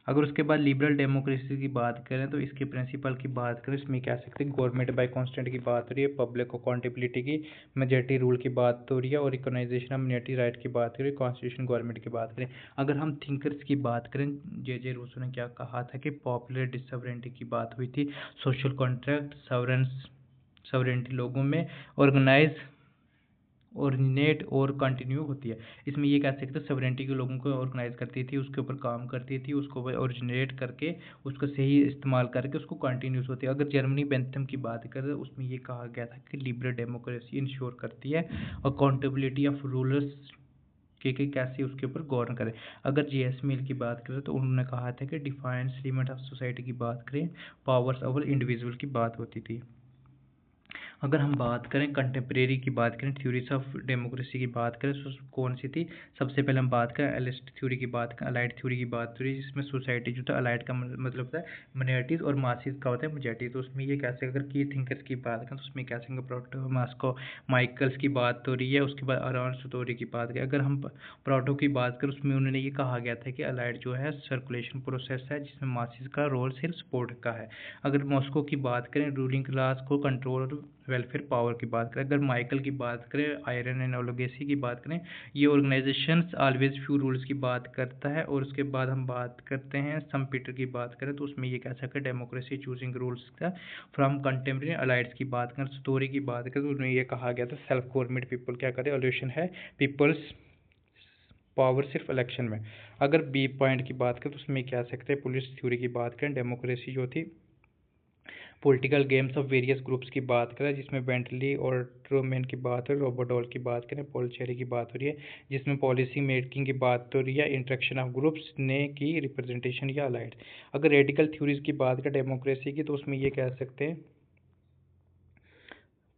अगर उसके बाद लिबरल डेमोक्रेसी की बात करें तो इसके प्रिंसिपल की बात करें, इसमें कह सकते हैं गवर्नमेंट बाय कॉन्स्टेंट की बात हो रही है, पब्लिक अकाउंटेबिलिटी की, मेजॉरिटी रूल की बात हो रही है, और रिकॉग्नाइजेशन ऑफ मिनोरिटी राइट की बात करें, कॉन्स्टिट्यूशन गवर्नमेंट की बात करें। अगर हम थिंकर्स की बात करें, जे रूसो ने क्या कहा था कि पॉपुलर सॉवरेनिटी की बात हुई थी, सोशल कॉन्ट्रैक्ट, सॉवरेनिटी लोगों में ऑर्गेनाइज, ओरिजिनेट और कंटिन्यू होती है। इसमें ये कह सकते हैं सॉवरेनिटी के लोगों को ऑर्गेनाइज करती थी, उसके ऊपर काम करती थी, उसको ओरिजिनेट करके उसको सही इस्तेमाल करके उसको कंटिन्यूस होती है। अगर जर्मनी बेंथम की बात करें तो उसमें ये कहा गया था कि लिबरल डेमोक्रेसी इंश्योर करती है अकाउंटेबिलिटी ऑफ रूलर्स के कैसे उसके ऊपर गौर करें। अगर जेएस मिल की बात करें तो उन्होंने कहा था कि डिफाइंस लिमिट ऑफ सोसाइटी की बात करें, पावर्स ओवर इंडिविजुअल की बात होती थी। अगर हम बात करें कंटेम्प्रेरी की बात करें, थ्योरीज ऑफ डेमोक्रेसी की बात करें तो कौन सी थी, सबसे पहले हम बात करें एलिस्ट थ्योरी की बात करें, अलाइड थ्योरी की बात करें, जिसमें सोसाइटी जो था अलाइड का मतलब होता है माइनॉरिटीज़ और मासिस का होता है मेजॉरिटी। तो उसमें ये कैसे, अगर की थिंकर्स की बात करें तो उसमें क्या कहेंगे, प्रोटो मास्को माइकल्स की बात हो रही है, उसके बाद अरान सुतोरी की बात करें। अगर हम प्रोटो की बात करें, उसमें उन्होंने ये कहा गया था कि अलाइड जो है सर्कुलेशन प्रोसेस है जिसमें मासिस का रोल सिर्फ सपोर्ट का है। अगर मॉस्को की बात करें, रूलिंग क्लास को कंट्रोल और वेलफेयर पावर की बात करें। अगर माइकल की बात करें, आयरन एंड ओलिगेसी की बात करें, ये ऑर्गेनाइजेशंस ऑलवेज फ्यू रूल्स की बात करता है। और उसके बाद हम बात करते हैं सम पीटर की बात करें तो उसमें ये कह सकते हैं डेमोक्रेसी चूजिंग रूल्स का फ्रॉम कंटेम्प्रेरी अलाइड्स की बात करें, स्टोरी की बात करें तो उसमें ये कहा गया था सेल्फ गवर्नमेंट पीपल क्या करे, ऑल्यूशन है पीपल्स पावर सिर्फ इलेक्शन में। अगर बी पॉइंट की बात करें तो उसमें कह सकते हैं पुलिस थ्योरी की बात करें, डेमोक्रेसी जो थी political games of various groups की बात करें, जिसमें बेंटली और ट्रूमैन की बात है, रोबोडॉल की बात करें, पॉल चेरी की बात हो रही है, जिसमें पॉलिसी मेकिंग की बात हो रही है, इंट्रैक्शन ऑफ ग्रुप्स ने की रिप्रेजेंटेशन या अलाइड। अगर रेडिकल थ्योरीज की बात करें डेमोक्रेसी की तो उसमें ये कह सकते हैं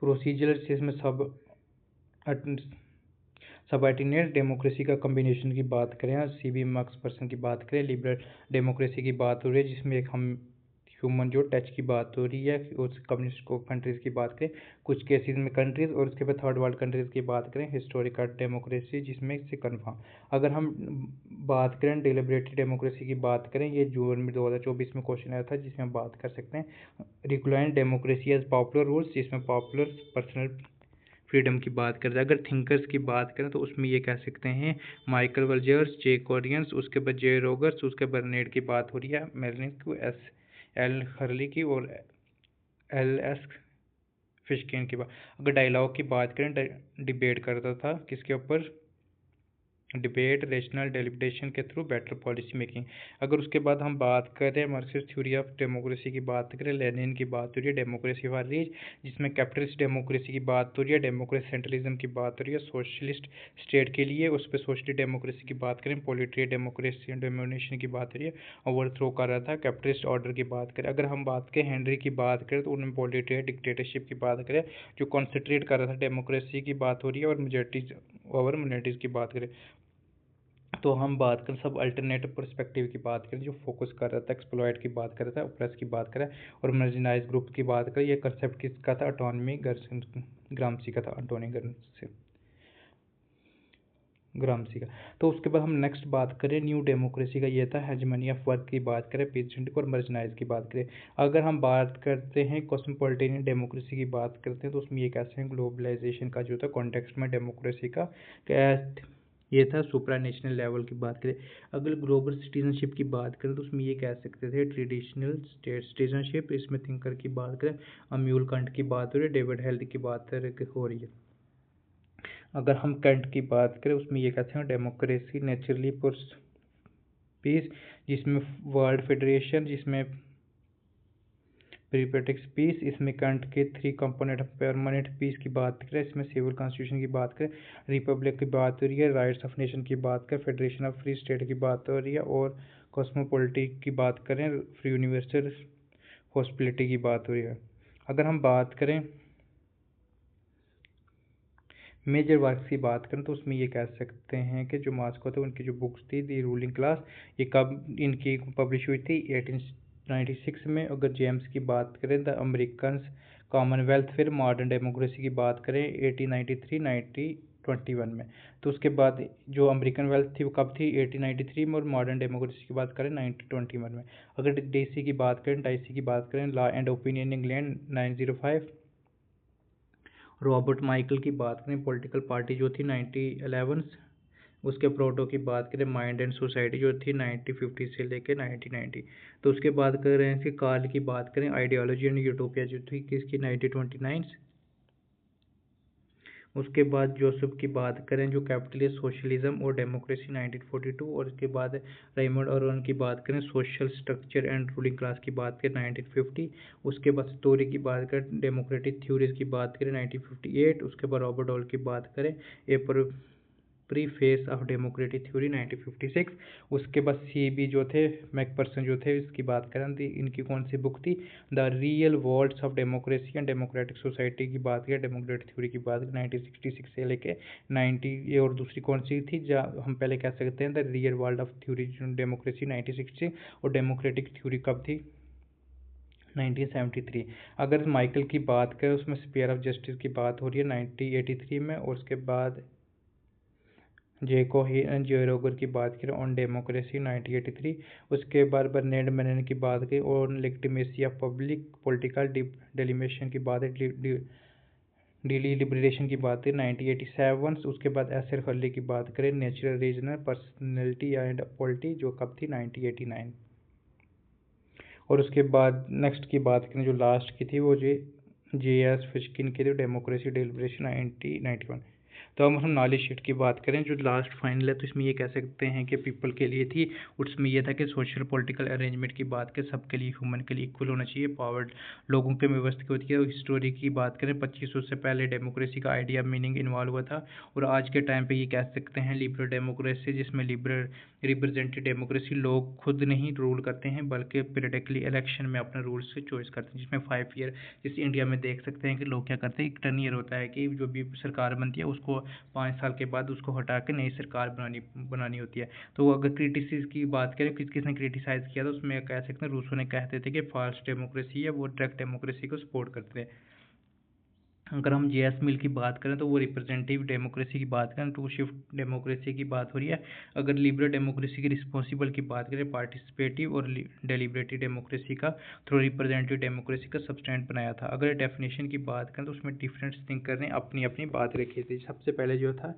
प्रोसीजर जिसमें सब सबऑर्डिनेट डेमोक्रेसी का कम्बिनेशन की बात करें, CB मार्क्स पर्सन की बात करें, लिबरल डेमोक्रेसी की बात हो रही है जिसमें एक हम ह्यूमन जो टच की बात हो रही है, उस कम्युनिस्ट को कंट्रीज़ की बात करें, कुछ केसेस में कंट्रीज़, और उसके बाद थर्ड वर्ल्ड कंट्रीज़ की बात करें, हिस्टोरिकल डेमोक्रेसी जिसमें से कन्फर्म। अगर हम बात करें डिलिबरेटिव डेमोक्रेसी की बात करें, ये जून में 2024 में क्वेश्चन आया था जिसमें हम बात कर सकते हैं। रिक्लाइन डेमोक्रेसी एज पॉपुलर रूल्स, जिसमें पॉपुलर पर्सनल फ्रीडम की बात करें। अगर थिंकर्स की बात करें तो उसमें ये कह सकते हैं माइकल वल्जर्स, जे कोरियंस, उसके बाद जे रोगर्स, उसके बाद नेट की बात हो रही है मेरलिन को, एल हर्ली की, और LS फिशकिन की बात। अगर डायलॉग की बात करें, डिबेट करता था किसके ऊपर, डिबेट रेशनल डेलिब्रेशन के थ्रू बेटर पॉलिसी मेकिंग। अगर उसके बाद हम बात करें मार्क्सिस्ट थ्योरी ऑफ डेमोक्रेसी की बात करें, लेनिन की बात हो रही है, डेमोक्रेसी फॉर रीच, जिसमें कैपिटलिस्ट डेमोक्रेसी की बात हो रही है, डेमोक्रेसी सेंट्रलिज्म की बात हो रही है, सोशलिस्ट स्टेट के लिए उस पर सोशलिस्ट डेमोक्रेसी की बात करें, पॉलिटरी डेमोक्रेसी डोमिनेशन की बात हो रही है, ओवरथ्रो कर रहा था, कैपिटलिस्ट ऑर्डर की बात करें। अगर हम बात करें हेनरी की बात करें तो उन्होंने पॉलिटरी डिक्टेटरशिप की बात करें, जो कॉन्सेंट्रेट कर रहा था डेमोक्रेसी की बात हो रही है, और मेजॉरिटीज ओवर मिनॉरिटीज़ की बात करें तो हम बात करें सब अल्टरनेटिव पर्सपेक्टिव की बात करें, जो फोकस कर रहा था एक्सप्लॉयट की बात कर रहा था, ओप्रेस की बात करें, और मार्जिनाइज्ड ग्रुप की बात करें। ये कंसेप्ट किसका था, ऑटोनमी ग्रामसी का था, एंटोनी ग्रामसी का। तो उसके बाद हम नेक्स्ट बात करें न्यू डेमोक्रेसी का, ये था हेजेमनी ऑफ वर्क की बात करें, पीजेंट और मार्जिनाइज की बात करें। अगर हम बात करते हैं कॉस्मोपॉलिटेनियन डेमोक्रेसी की बात करते हैं तो उसमें ये कहते हैं ग्लोबलाइजेशन का जो था कॉन्टेक्स्ट में डेमोक्रेसी का ये था सुप्रा नेशनल लेवल की बात करें। अगर ग्लोबल सिटीजनशिप की बात करें तो उसमें ये कह सकते थे ट्रेडिशनल स्टेट सिटीजनशिप, इसमें थिंकर की बात करें, अम्यूल कंट की बात हो रही है, डेविड हेल्थ की बात हो रही है। अगर हम कंट की बात करें उसमें ये कहते हैं डेमोक्रेसी नेचुरली फॉर पीस, जिसमें वर्ल्ड फेडरेशन, जिसमें प्रीपेटिक्स पीस, इसमें कंट के 3 कंपोनेंट ऑफ परमानेंट पीस की बात करें, इसमें सिविल कॉन्स्टिट्यूशन की बात करें, रिपब्लिक की बात हो रही है, राइट्स ऑफ नेशन की बात करें, फेडरेशन ऑफ फ्री स्टेट की बात हो रही है, और कॉस्मोपॉलिटिक की बात करें, फ्री यूनिवर्सल हॉस्पिटलिटी की बात हो रही है। अगर हम बात करें मेजर वर्क्स की बात करें तो उसमें ये कह सकते हैं कि जो मार्क्स थे उनकी जो बुक्स थी दी रूलिंग क्लास, ये कब इनकी पब्लिश हुई थी 1896 में। अगर जेम्स की बात करें द अमेरिकन कॉमनवेल्थ, फिर मॉडर्न डेमोक्रेसी की बात करें 1893-1921 में। तो उसके बाद जो अमेरिकन वेल्थ थी वो कब थी 1893 में, और मॉडर्न डेमोक्रेसी की बात करें 1921 में। अगर डेसी की बात करें डाइसी की बात करें law and opinion England 905। Robert Michael की बात करें पॉलिटिकल पार्टी जो थी 1911। उसके प्रोटो की बात करें माइंड एंड सोसाइटी जो थी 1950 से लेकर 1990। तो उसके बाद कर रहे हैं इसके कार्ल की बात करें आइडियोलॉजी एंड यूटोपिया जो थी किसकी 1929। उसके बाद जोसेफ की बात करें जो कैपिटलिस्ट सोशलिज्म और डेमोक्रेसी 1942। और उसके बाद रेमंड और की बात करें social structure and ruling class की बात करें 1950। उसके बाद स्टोरी की बात करें डेमोक्रेटिक थ्योरीज की बात करें 1958। उसके बाद रॉबर्ट डॉल की बात करें प्रीफेस ऑफ डेमोक्रेटिक थ्योरी 1956। उसके बाद CB जो थे मैकपर्सन जो थे इसकी बात करें थी, इनकी कौन सी बुक थी the real worlds of democracy and democratic society की बात करें, डेमोक्रेटिक थ्योरी की बात करें 1966 से लेके 90। ये और दूसरी कौन सी थी जहाँ हम पहले कह सकते हैं the real world of theory democracy 1960, और डेमोक्रेटिक थ्योरी कब थी 1973। अगर माइकल की बात करें उसमें स्पेयर ऑफ जस्टिस की बात हो रही है 1983 में। और उसके बाद जेरोगर की बात करें ऑन डेमोक्रेसी 1983। उसके बाद बर्नेड मैनन की बात करें on legitimacy of public political deliberation की बात है, डिलिबरेशन की बात है 1987। उसके बाद एसर हर्ली की बात करें natural regional personality and polity जो कब थी 1989। और उसके बाद नेक्स्ट की बात करें जो लास्ट की थी वो JS फिशकिन की थी डेमोक्रेसी डिलिबरेशन 1991। तो हम नॉलेज शीट की बात करें जो लास्ट फाइनल है तो इसमें ये कह सकते हैं कि पीपल के लिए थी। उसमें यह था कि सोशल पॉलिटिकल अरेंजमेंट की बात करें सबके लिए ह्यूमन के लिए इक्वल होना चाहिए, पावर्ड लोगों के व्यवस्था होती है। और हिस्टोरी की बात करें 2500 से पहले डेमोक्रेसी का आइडिया मीनिंग इन्वॉल्व हुआ था। और आज के टाइम पे ये कह सकते हैं लिबरल डेमोक्रेसी, जिसमें लिबरल रिप्रेजेंटेटिव डेमोक्रेसी लोग खुद नहीं रूल करते हैं बल्कि पीरियडिकली इलेक्शन में अपने रूल्स से चॉइस करते हैं, जिसमें 5 ईयर। जैसे इंडिया में देख सकते हैं कि लोग क्या करते हैं, एक 10 ईयर होता है कि जो भी सरकार बनती है उसको उसको 5 साल के बाद उसको हटा के नई सरकार बनानी होती है। तो अगर क्रिटिसिज्म की बात करें, किसने क्रिटिसाइज़ किया था, उसमें कह सकते हैं रूसो ने कहते थे कि फॉल्स डेमोक्रेसी है, वो डायरेक्ट डेमोक्रेसी को सपोर्ट करते थे। अगर हम जेएस मिल की बात करें तो वो रिप्रेजेंटेटिव डेमोक्रेसी की बात करें, टू शिफ्ट डेमोक्रेसी की बात हो रही है। अगर लिबरल डेमोक्रेसी की रिस्पॉन्सिबल की बात करें, पार्टिसिपेटिव और डेलिब्रेटिव डेमोक्रेसी का थ्रू रिप्रेजेंटेटिव डेमोक्रेसी का सब्सटेंट बनाया था। अगर डेफिनेशन की बात करें तो उसमें डिफरेंट थिंकर ने अपनी अपनी बात रखी थी। सबसे पहले जो था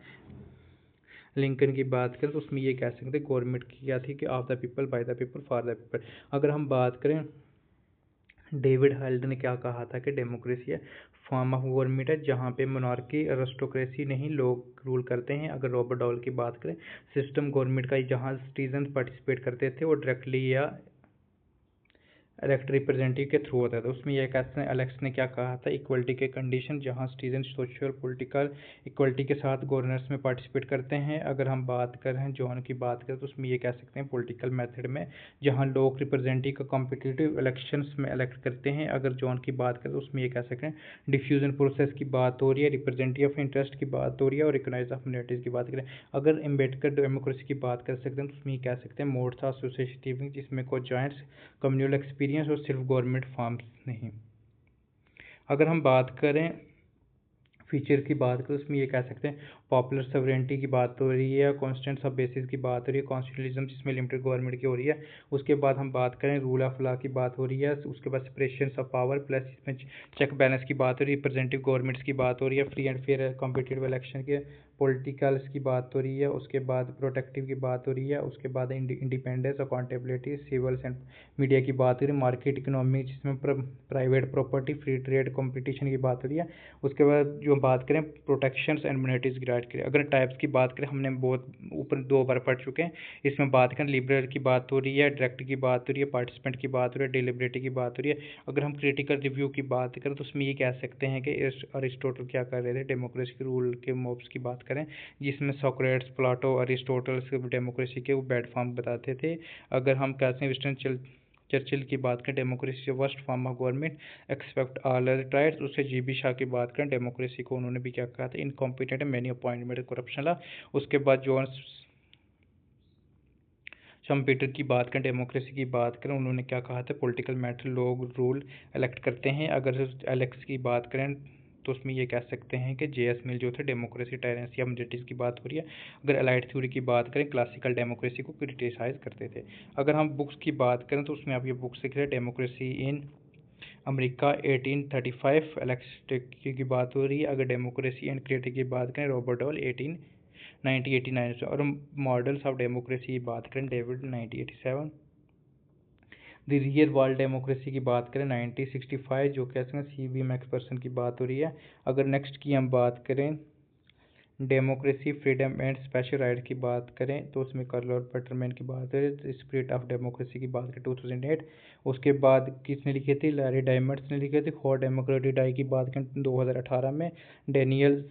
लिंकन की बात करें तो उसमें ये कह सकते हैं गवर्नमेंट की क्या थी कि of the people, by the people, for the people. अगर हम बात करें डेविड हाल्ड ने क्या कहा था कि डेमोक्रेसी है फॉर्म ऑफ गवर्नमेंट है जहाँ पे मोनार्की अरिस्टोक्रेसी नहीं लोग रूल करते हैं। अगर रॉबर्ट डॉल की बात करें, सिस्टम गवर्नमेंट का जहाँ सिटीजन पार्टिसिपेट करते थे वो डायरेक्टली या इलेक्ट रिप्रेजेंटेटिव के थ्रू होता था। उसमें यह कहते हैं एलेक्स ने क्या कहा था, इक्वलिटी के कंडीशन जहां सिटीजन सोशल पॉलिटिकल इक्वलिटी के साथ गवर्नेंस में पार्टिसिपेट करते हैं। अगर हम बात करें जॉन की बात करें तो उसमें ये कह सकते हैं पॉलिटिकल मेथड में जहां लोग रिप्रेजेंटेटिव का कॉम्पिटिटिव इलेक्शंस में इलेक्ट करते हैं। अगर जॉन की बात करें तो उसमें ये कह सकते हैं डिफ्यूजन प्रोसेस की बात हो रही है, रिप्रेजेंटेटिव ऑफ इंटरेस्ट की बात हो रही है और रिकॉग्नाइज ऑफ मिनोरिटीज की बात करें। अगर अम्बेडकर डेमोक्रेसी की बात कर सकते हैं तो उसमें ये कह सकते हैं मोड था एसोसिएटिव जिसमें को जॉइंट्स कम्युनल एक्सपीरियंस और सिर्फ गवर्नमेंट फॉर्म्स नहीं। अगर हम बात करें फीचर की बात करें उसमें ये कह सकते हैं पॉपुलर सवरेंटी की बात हो रही है, कॉन्स्टेंट्स ऑफ बेसिस की बात हो रही है, कॉन्स्टिट्यूशनलिज्म जिसमें लिमिटेड गवर्नमेंट की हो रही है। उसके बाद हम बात करें रूल ऑफ लॉ की बात हो रही है। उसके बाद सेपरेशन ऑफ पावर प्लस इसमें चेक बैलेंस की बात हो रही है, रिप्रेजेंटेटिव गवर्नमेंट्स की बात हो रही है, free and fair competitive election के पॉलिटिकल्स की बात हो रही है। उसके बाद प्रोटेक्टिव की बात हो रही है। उसके बाद independence, accountability, civil and media की बात हो रही है, मार्केट इकोनॉमी जिसमें private property, free trade, competition की बात हो रही है। उसके बाद जो बात करें प्रोटेक्शंस एंड मिनोरिटीज की राइट करें। अगर टाइप्स की बात करें हमने बहुत ऊपर 2 बार पढ़ चुके हैं। इसमें बात करें लिबरल की बात हो रही है, डायरेक्ट की बात हो रही है, पार्टिसिपेंट की बात हो रही है, डिलिबरेटी की बात हो रही है। अगर हम क्रिटिकल रिव्यू की बात करें तो उसमें ये कह सकते हैं कि अरिस्टोटल क्या कर रहे थे, डेमोक्रेसी के रूल के मोब्स की बात करें जिसमें सोक्रेट्स, प्लाटो, अरिस्टोटल डेमोक्रेसी के वो बैड फॉर्म बताते थे। अगर हम कहते हैं विंस्टन चर्चिल की बात करें democracy worst form of government expect all rights, उससे जीबी शाह की बात करें डेमोक्रेसी को उन्होंने भी क्या कहा था, इनकॉम्पिटेंट मैनी अपॉइंटमेंट करप्शन ला। उसके बाद जॉन शम्पेटर की बात करें डेमोक्रेसी की बात करें उन्होंने क्या कहा था, पॉलिटिकल मैटर लोग रूल इलेक्ट करते हैं। अगर एलेक्स की बात करें तो उसमें ये कह सकते हैं कि जेएस मिल जो थे डेमोक्रेसी टायरेंसी या मेजॉरिटीज की बात हो रही है। अगर अलाइड थ्योरी की बात करें क्लासिकल डेमोक्रेसी को क्रिटिसाइज करते थे। अगर हम बुक्स की बात करें तो उसमें आप ये बुक्स लिख रहे हैं डेमोक्रेसी इन अमेरिका 1835, एलेक्स की बात हो रही है। अगर डेमोक्रेसी एंड क्रिएटिव की बात करें रॉबर्ट डॉल 1989 से, और मॉडल्स ऑफ डेमोक्रेसी की बात करें David 1987। The real world democracy की बात करें 1965 जो कहते हैं सीबी मैक्सपर्सन की बात हो रही है। अगर नेक्स्ट की हम बात करें democracy freedom and special right की बात करें तो उसमें कर्ल और पेटरमैन की बात करें, स्पिरिट ऑफ डेमोक्रेसी की बात करें 2008। उसके बाद किसने लिखे थे, लैरी डायमंड्स ने लिखे थे। फॉर डेमोक्रेटिक डाई की बात करें 2018 में, डेनियल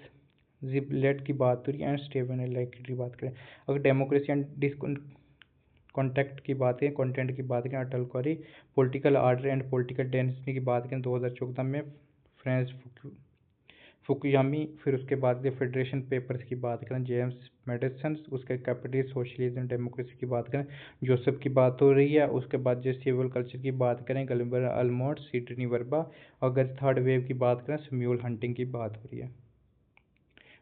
जिबलेट की बात हो रही है एंड स्टीवन एलेक की बात करें। अगर डेमोक्रेसी एंड कॉन्टेक्ट की बात करें, कंटेंट की बात करें अटल करी, political order and political density की बात करें 2014 में फ्रांस फुकुयामी। फिर उसके बाद फेडरेशन पेपर्स की बात करें जेम्स मेडिसन। उसके कैपिटलिस्ट सोशलिज्म डेमोक्रेसी की बात करें जोसेफ की बात हो रही है। उसके बाद जो सिविल कल्चर की बात करें गलिबर अल्मोट, सिडनी वर्बा। अगर थर्ड वेव की बात करें स्म्यूल हंटिंग की बात हो रही है।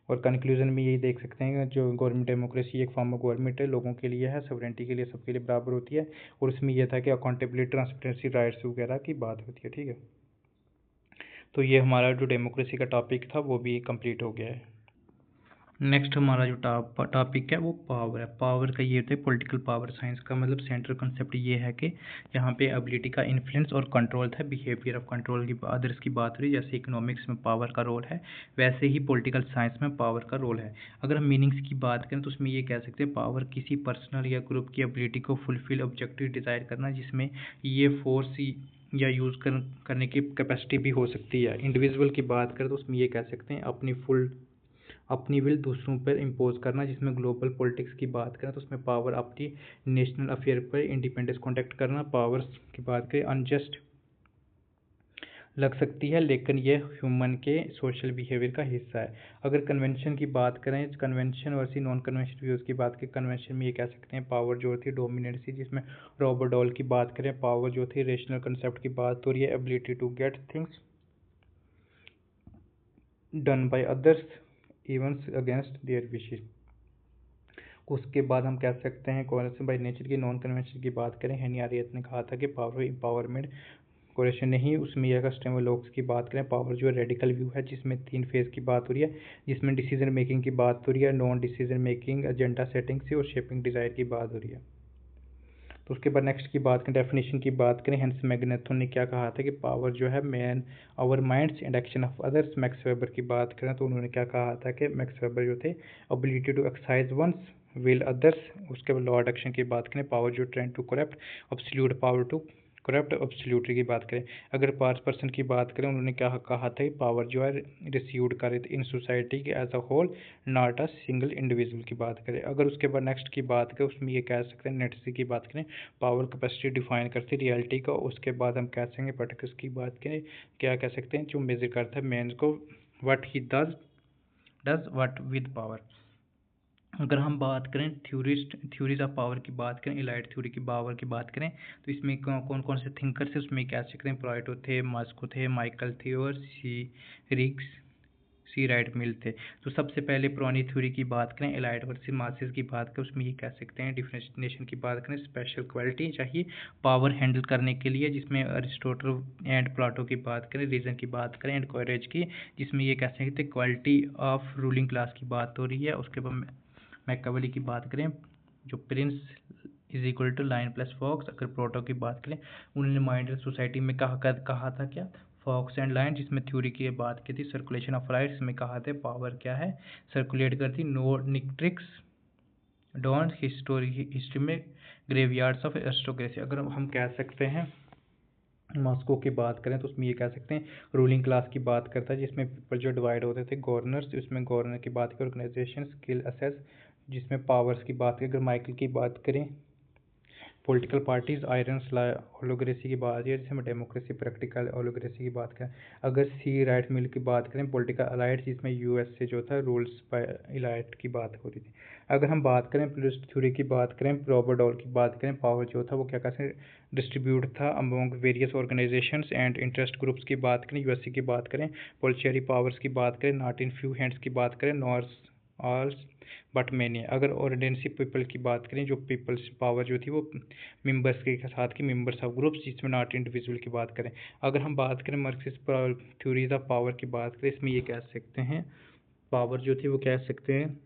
और कंक्लूजन में यही देख सकते हैं जो गवर्नमेंट डेमोक्रेसी एक फॉर्म ऑफ गवर्नमेंट है, लोगों के लिए है, सॉवरेंटी के लिए, सबके लिए बराबर होती है। और उसमें यह था कि अकाउंटेबिलिटी, ट्रांसपेरेंसी, राइट्स वगैरह की बात होती है। ठीक है, तो ये हमारा जो डेमोक्रेसी का टॉपिक था वो भी कंप्लीट हो गया है। नेक्स्ट हमारा जो टॉपिक है वो पावर है। पावर का ये होता है पॉलिटिकल पावर साइंस का मतलब सेंट्रल कंसेप्ट ये है कि यहाँ पे एबिलिटी का इन्फ्लुएंस और कंट्रोल था। बिहेवियर ऑफ कंट्रोल की अदर्स की बात हो रही है, जैसे इकोनॉमिक्स में पावर का रोल है वैसे ही पॉलिटिकल साइंस में पावर का रोल है। अगर हम मीनिंग्स की बात करें तो उसमें ये कह सकते हैं पावर किसी पर्सनल या ग्रुप की एबिलिटी को फुलफिल ऑब्जेक्टिव डिजायर करना जिसमें ये फोर्स या यूज़ करने की कैपेसिटी भी हो सकती है। इंडिविजुअल की बात करें तो उसमें ये कह सकते हैं अपनी विल दूसरों पर इम्पोज करना, जिसमें ग्लोबल पॉलिटिक्स की बात करें तो उसमें पावर अपनी नेशनल अफेयर पर इंडिपेंडेंस कॉन्टेक्ट करना। पावर्स की बात करें अनजस्ट लग सकती है, लेकिन ये ह्यूमन के सोशल बिहेवियर का हिस्सा है। अगर कन्वेंशन की बात करें, convention versus non convention views की बात करें, कन्वेंशन में ये कह सकते हैं पावर जो होती है डोमिनेंसी, जिसमें रॉबर्ट डॉल की बात करें, पावर जो थी रेशनल कंसेप्ट की बात हो रही है, ability to get things done by others even against their wishes. उसके बाद हम कह सकते हैं कोरेलेशन बाय नेचर की। नॉन कन्वेंशन की बात करें, हेनी आरियत ने कहा था कि पावर एम्पावरमेंट कोरेलेशन नहीं, उसमें यह स्टेमोलॉक्स की बात करें, पावर जो है रेडिकल व्यू है, जिसमें 3 फेज की बात हो रही है, जिसमें डिसीजन मेकिंग की बात हो रही है, non decision making, agenda setting से और शेपिंग डिजायर की बात हो रही है। तो उसके बाद नेक्स्ट की बात करें, डेफिनेशन की बात करें, हेंस मैग्नेथन ने क्या कहा था कि पावर जो है man our minds and action of others. Max Weber की बात करें तो उन्होंने क्या कहा था कि मैक्स वेबर जो थे ability to exercise one's will others. उसके बाद लॉर्ड एक्शन की बात करें, पावर जो trend to corrupt absolute power to corrupt absolutely की बात करें। अगर 5% की बात करें, उन्होंने क्या कहा था, पावर जो है रिसीव्ड करे इन सोसाइटी के as a whole, not a single individual की बात करें। अगर उसके बाद नेक्स्ट की बात करें, उसमें ये कह सकते हैं नेटसी की बात करें, पावर कैपेसिटी डिफाइन करती है रियलिटी का। उसके बाद हम कह सकेंगे पर्टिकुलर्स की बात करें, क्या कह सकते हैं, जो मेजर करता है मैन को, what he does what with power. अगर हम बात करें थ्योरीज ऑफ पावर की बात करें, इलाइट थ्योरी की पावर की बात करें, तो इसमें कौन कौन से थिंकर्स थे, उसमें कह सकते हैं प्लाटो थे, मास्को थे, माइकल थे और सी राइट मिल थे। तो सबसे पहले पुरानी थ्योरी की बात करें, इलाइट वर्सेस मासेस की बात करें, उसमें ये कह सकते हैं डिफरेंशिएशन की बात करें, स्पेशल क्वालिटी चाहिए पावर हैंडल करने के लिए, जिसमें अरिस्टोटल एंड प्लाटो की बात करें, रीजन की बात करें एंड कॉरेज की, जिसमें ये कह सकते हैं क्वालिटी ऑफ रूलिंग क्लास की बात हो रही है। उसके बाद मैकावली की बात करें, जो prince is equal to lion plus fox. अगर प्रोटो की बात करें, उन्होंने माइंड सोसाइटी में कहा था क्या, फॉक्स एंड लाइन, जिसमें थ्योरी की बात की थी सर्कुलेशन ऑफ राइट्स में कहा था पावर क्या है सर्कुलेट करती, नो निक्ट्रिक्स डॉन हिस्ट्री में ग्रेवयार्ड्स ऑफ एरिस्टोक्रेसी। अगर हम कह सकते हैं मॉस्को की बात करें, तो उसमें ये कह सकते हैं रूलिंग क्लास की बात करता है, जिसमें पीपल जो डिवाइड होते थे गवर्नर्स, उसमें गवर्नर की बात करें, ऑर्गेनाइजेशन स्किल असेस, जिसमें पावर्स की बात करें। अगर माइकल की बात करें, पॉलिटिकल पार्टीज आयरन ओलोक्रेसी की बात है, जिसमें डेमोक्रेसी प्रैक्टिकल ओलोक्रेसी की बात करें। अगर सी राइट मिल की बात करें, पॉलिटिकल अलाइट, जिसमें यूएस से जो था रूल्स बाय इलाइट की बात हो रही थी। अगर हम बात करें पुलिस थ्योरी की बात करें, रॉबर्ट डॉल की बात करें, पावर जो था वो क्या कहते हैं डिस्ट्रीब्यूट था among various organisations and interest groups की बात करें, यूएससी की बात करें, पॉलिटियरी पावर्स की बात करें, नॉट इन फ्यू हैंड्स की बात करें, नॉर्स ऑल बट मैनी। अगर ऑर्डिनेंसी पीपल की बात करें, जो पीपल्स पावर जो थी वो मेंबर्स के साथ की मेंबर्स ऑफ ग्रुप्स, जिसमें नॉट इंडिविजुअल की बात करें। अगर हम बात करें मार्क्सिस्ट थ्योरीज ऑफ पावर की बात करें, इसमें ये कह सकते हैं पावर जो थी वो कह सकते हैं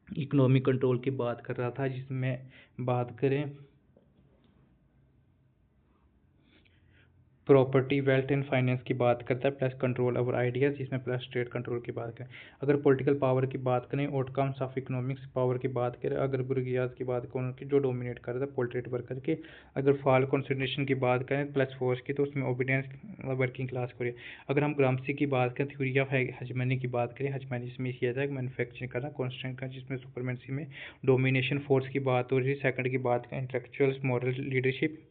इकोनॉमिक कंट्रोल की बात कर रहा था, जिसमें बात करें प्रॉपर्टी वेल्थ एंड फाइनेंस की बात करता है, प्लस कंट्रोल ओवर आइडियाज, जिसमें प्लस स्टेट कंट्रोल की बात करें। अगर पॉलिटिकल पावर की बात करें, आउटकम्स ऑफ इकोनॉमिक्स पावर की बात करें। अगर बुर्गियाज की बात करें, उनकी जो डोमिनेट कर रहा था पोर्ट्रेट वर्कर के। अगर फॉल कॉन्सेंट्रेशन की बात करें प्लस फोर्स की, तो उसमें ओबीडियंस वर्किंग क्लास को। अगर हम ग्रामसी की बात करें, थ्योरी ऑफ हेजमनी की बात करें, हेजमनी जिसमें किया जाए मैन्युफैक्चरिंग करना कॉन्स्टेंट का, जिसमें सुपरमेंसी में डोमिनेशन फोर्स की बात हो रही है। सेकंड की बात करें इंटेलेक्चुअल मॉरल लीडरशिप,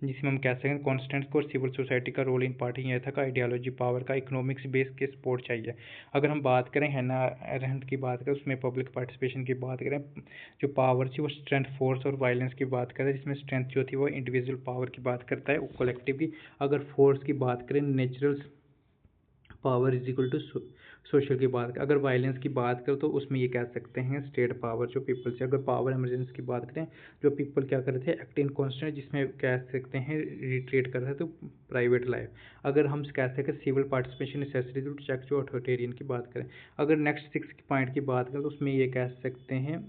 जिसमें हम कह सकते हैं कॉन्स्टेंट को सिविल सोसाइटी का रोल इन पार्टी यह था का आइडियोलॉजी पावर का इकोनॉमिक्स बेस के सपोर्ट चाहिए। अगर हम बात करें हैना अरेंट की बात करें, उसमें पब्लिक पार्टिसिपेशन की बात करें, जो पावर थी वो स्ट्रेंथ फोर्स और वायलेंस की बात करें, जिसमें स्ट्रेंथ जो थी वो इंडिविजुअल पावर की बात करता है कलेक्टिवली। अगर फोर्स की बात करें natural power is equal to social की बात करें। अगर वायलेंस की बात करें तो उसमें ये कह सकते हैं स्टेट पावर जो पीपल से। अगर पावर इमरजेंसी की बात करें, जो पीपल क्या कर रहे थे एक्ट इन कॉन्स्टेंट, जिसमें कह सकते हैं रिट्रीट कर रहे थे तो प्राइवेट लाइफ। अगर हम कह सकते हैं civil participation necessary to check जो अथॉरिटेरियन की बात करें। अगर नेक्स्ट 6 पॉइंट की बात करें तो उसमें ये कह सकते हैं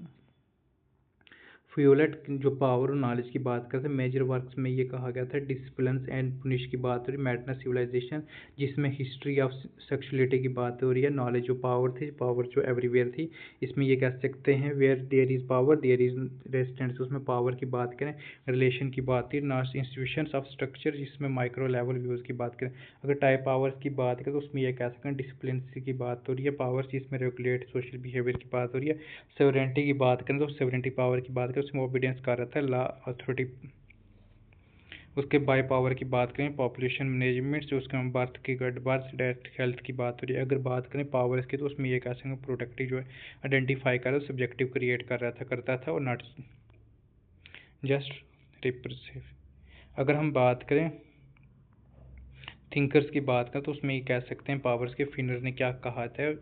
फ्यूलेट जो पावर और नॉलेज की बात करते हैं। मेजर वर्क्स में ये कहा गया था डिसिप्लिन एंड पुनिश की बात हो रही है। मैडनेस सिविलाइजेशन, जिसमें हिस्ट्री ऑफ सेक्सुअलिटी की बात हो रही है। नॉलेज जो पावर थी, पावर जो एवरीवेयर थी, इसमें ये कह सकते हैं where there is power there is resistance, उसमें पावर की बात करें। रिलेशन की बात थी नास्ट इंस्टीट्यूशंस ऑफ स्ट्रक्चर, जिसमें माइक्रो लेवल व्यूज़ की बात करें। अगर टाइप पावर्स की बात करें तो उसमें यह कह सकते हैं डिसिप्लिन की बात हो रही है। पावर्स जिसमें रेगुलेट सोशल बिहेवियर की बात हो रही है। सोवरेंटी की बात करें तो सोवरेंटी पावर की बात करें, उसमें ओबीडियंस कर रहा था लॉ अथॉरिटी उसके बाई पावर की बात करें पॉपुलेशन मैनेजमेंट से, उसके हम बर्थ की बर्थ डेथ हेल्थ की बात हो रही है। अगर बात करें पावर्स की तो उसमें ये कह सकते हैं प्रोडक्टिव जो है आइडेंटिफाई कर रहा सब्जेक्टिव क्रिएट कर रहा था करता था और नॉट जस्ट रिप्रेसिव। अगर हम बात करें थिंकर्स की बात करें तो उसमें ये कह सकते हैं पावर्स के फिनर ने क्या कहा था,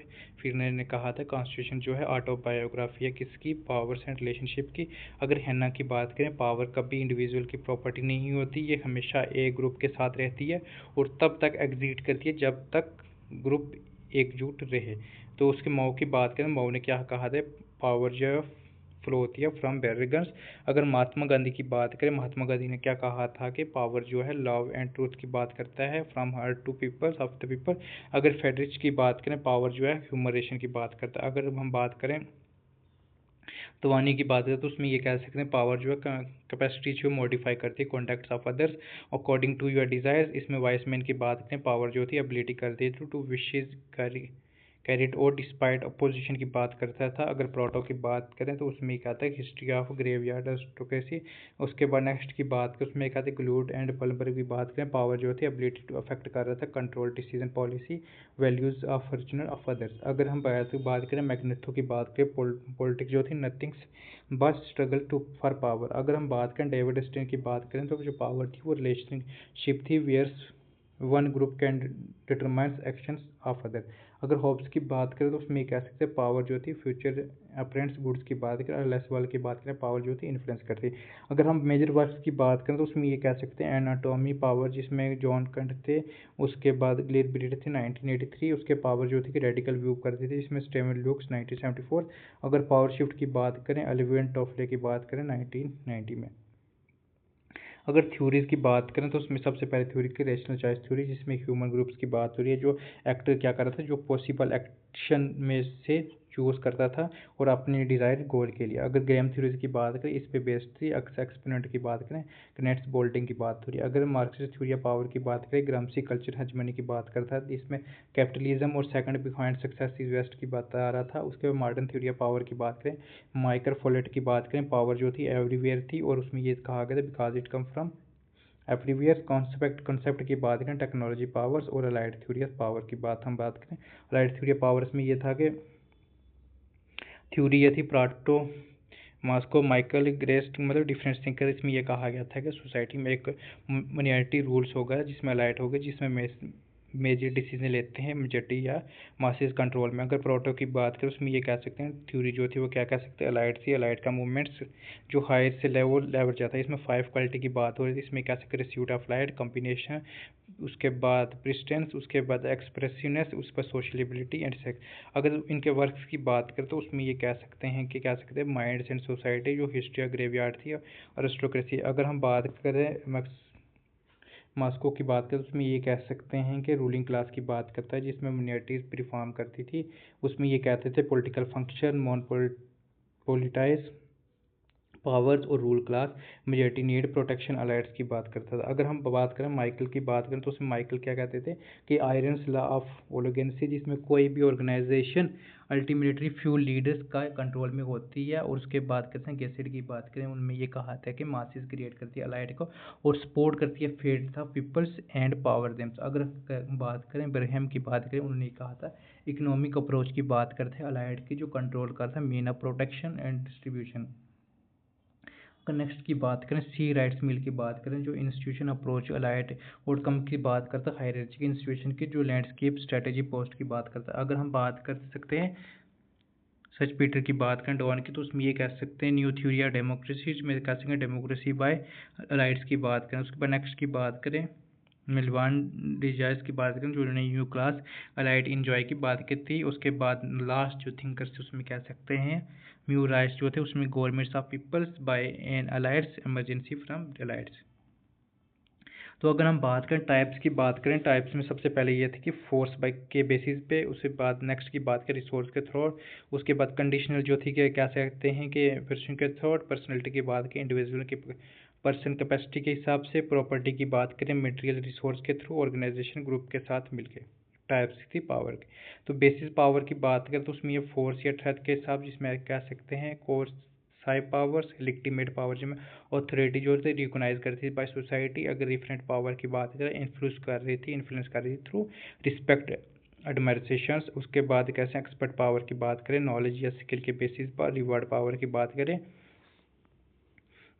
फिनर ने कहा था कॉन्स्टिट्यूशन जो है ऑटोबायोग्राफी है किसकी, पावर्स एंड रिलेशनशिप की। अगर हैना की बात करें पावर कभी इंडिविजुअल की प्रॉपर्टी नहीं होती, ये हमेशा एक ग्रुप के साथ रहती है और तब तक एग्जिस्ट करती है जब तक ग्रुप एकजुट रहे। तो उसके माओ की बात करें, माओ ने क्या कहा था, पावर जो है फ्लो होती है फ्रॉम बेरिगन्स। अगर महात्मा गांधी की बात करें, महात्मा गांधी ने क्या कहा था कि पावर जो है लव एंड ट्रूथ की बात करता है from heart to people of the people. अगर फेडरिच की बात करें पावर जो है ह्यूमरेशन की बात करता है। अगर हम बात करें तवानी की बात करें तो उसमें ये कह सकते हैं पावर जो है कैपेसिटी जो मॉडिफाई करती है contacts of others according to your desires. इसमें वाइसमैन की बात करें पावर जो होती है एबिलिटी करती है टू विशेज कैरिड और डिस्पाइट अपोजिशन की बात करता था। अगर प्रोटो की बात करें तो उसमें एक आता है हिस्ट्री ऑफ ग्रेवयार्ड एरिस्टोक्रेसी। उसके बाद नेक्स्ट की बात करें उसमें एक आती है ग्लूड एंड पल्बर की बात करें पावर जो होती है एबिलिटी टू अफेक्ट कर रहा था control decision policy values of original of others. अगर हम बात करें मैग्नेटो की बात करें पॉलिटिक्स जो थी nothings but struggle to for power. अगर हम बात करें डेविड स्टेन की बात करें तो जो पावर थी वो रिलेशनशिप थी wheres one group can determines actions of other. अगर हॉब्स की बात करें तो उसमें कह सकते हैं पावर जो थी फ्यूचर अपरेंट्स गुड्स की बात करें और लेस वाल की बात करें पावर जो थी इन्फ्लुएंस करती। अगर हम मेजर वर्क्स की बात करें तो उसमें ये कह सकते हैं एनाटॉमी पावर जिसमें जॉन कंट थे। उसके बाद ग्लेर ब्रीड थे 1983। उसके पावर जो थी कि रेडिकल व्यू करती थी जिसमें स्टेमन लुक्स 1974। अगर पावर शिफ्ट की बात करें अलिवियन टॉफले की बात करें 1990 में। अगर थ्योरीज की बात करें तो उसमें सबसे पहले थ्योरी की रैशनल चॉइस थ्योरी जिसमें ह्यूमन ग्रुप्स की बात हो रही है। जो एक्टर क्या कर रहा था जो पॉसिबल एक्शन में से चूज करता था और अपने डिजायर गोल के लिए। अगर ग्राम थ्योरीज की बात करें इस पे बेस्ड थी। एक्सपेरिमेंट की बात करें कनेट्स बोल्टिंग की बात हो रही है। अगर मार्क्सिस्ट थ्योरी ऑफ पावर की बात करें ग्रामसी कल्चर हेजमनी की बात करता है इसमें कैपिटलिज्म और second behind success is west की बात आ रहा था। उसके बाद मॉडर्न थ्योरी ऑफ पावर की बात करें माइकल फोलेट की बात करें पावर जो थी एवरीवेयर थी और उसमें ये कहा गया था because it come from everywhere. Concept की बात करें टेक्नोलॉजी पावर्स और अलाइड थ्योरी ऑफ पावर की बात करें अलाइड थ्योरी ऑफ पावर्स में ये था कि थ्योरी ये थी प्राटो मास्को माइकल ग्रेस्ट मतलब डिफरेंट थिंकर। इसमें यह कहा गया था कि सोसाइटी में एक माइनॉरिटी रूल्स होगा जिसमें अलाइड होगा जिसमें मेजर डिसीजन लेते हैं मेजॉरिटी या मासेस कंट्रोल में। अगर प्रोटो की बात करें उसमें ये कह सकते हैं थ्योरी जो थी वो क्या कह सकते हैं अलाइड थी। अलाइड का मूवमेंट्स जो हायर से लेवल जाता है। इसमें 5 क्वालिटी की बात हो रही थी। इसमें कह सकते हैं रिस्यूट ऑफ लाइट कम्बिनेशन, उसके बाद प्रिस्टेंस, उसके बाद एक्सप्रेसिवनेस, उस पर सोशलिबिलिटी एंड सेक्स। अगर इनके वर्क्स की बात करें तो उसमें ये कह सकते हैं कि कह सकते हैं माइंड्स एंड सोसाइटी जो हिस्ट्री ऑफ ग्रेवयार्ड थी अरिस्टोक्रेसी। अगर हम बात करें मास्को की बात करें तो उसमें ये कह सकते हैं कि रूलिंग क्लास की बात करता है जिसमें मिनॉरिटीज़ परफॉर्म करती थी। उसमें ये कहते थे political function monopolize powers और rule class majority need protection allies की बात करता था। अगर हम बात करें माइकल की बात करें तो उसमें माइकल क्या कहते थे कि आयरन्स लॉ ऑफ ओलिगेंसी जिसमें कोई भी ऑर्गेनाइजेशन अल्टीमेटली फ्यू लीडर्स का कंट्रोल में होती है। और उसके बाद करते हैं गैसेट की बात करें उनमें ये कहा था कि मासेस क्रिएट करती है अलाइड को और सपोर्ट करती है फेट था पीपल्स एंड पावर देम्स। अगर बात करें ब्रह्म की बात करें उन्होंने कहा था इकोनॉमिक अप्रोच की बात करते हैं अलाइड की जो कंट्रोल करता है mean of protection and distribution. Next की बात करें सी राइट्स मिल की बात करें जो इंस्टीट्यूशन अप्रोच अलाइड आउटकम की बात करता है हायरार्की इंस्टीट्यूशन की जो लैंडस्केप स्ट्रेटेजी पोस्ट की बात करता है। अगर हम बात कर सकते हैं सच पीटर की बात करें डॉन की तो उसमें ये कह सकते हैं न्यू थ्योरी ऑफ डेमोक्रेसी में कह सकते हैं डेमोक्रेसी बाय राइट्स की बात करें। उसके बाद नेक्स्ट की बात करें मिलवान डिजायर्स की बात करें जो उन्होंने न्यू क्लास अलाइड इंजॉय की बात की थी। उसके बाद लास्ट जो थिंकर्स थे उसमें कह सकते हैं म्यू राइट्स जो थे उसमें governments of peoples by an allies emergency from allies. तो अगर हम बात करें टाइप्स की बात करें टाइप्स में सबसे पहले ये थी कि फोर्स बाय के बेसिस पे। उसके बाद नेक्स्ट की बात करें रिसोर्स के थ्रू। उसके बाद कंडीशनल जो थी कि क्या सकते हैं कि पर्सन के थ्रू। पर्सनैलिटी की बात करें इंडिविजुअल की पर्सन कैपेसिटी के हिसाब से। प्रॉपर्टी की बात करें मटेरियल रिसोर्स के थ्रू ऑर्गेनाइजेशन ग्रुप के साथ मिलके। टाइप्स थी पावर की। तो बेसिस पावर की बात करें तो उसमें ये फोर्स या थ्रेट के हिसाब जिसमें कह सकते हैं course exercise powers, legitimate power जिसमें अथॉरिटी जो होती है रिकोगनाइज करती थी बाय सोसाइटी। अगर रिफरेंट पावर की बात करें इन्फ्लुएंस कर रही थी थ्रू रिस्पेक्ट एडमायरेशंस। उसके बाद कैसे एक्सपर्ट पावर की बात करें नॉलेज या स्किल के बेसिस पर। रिवार्ड पावर की बात करें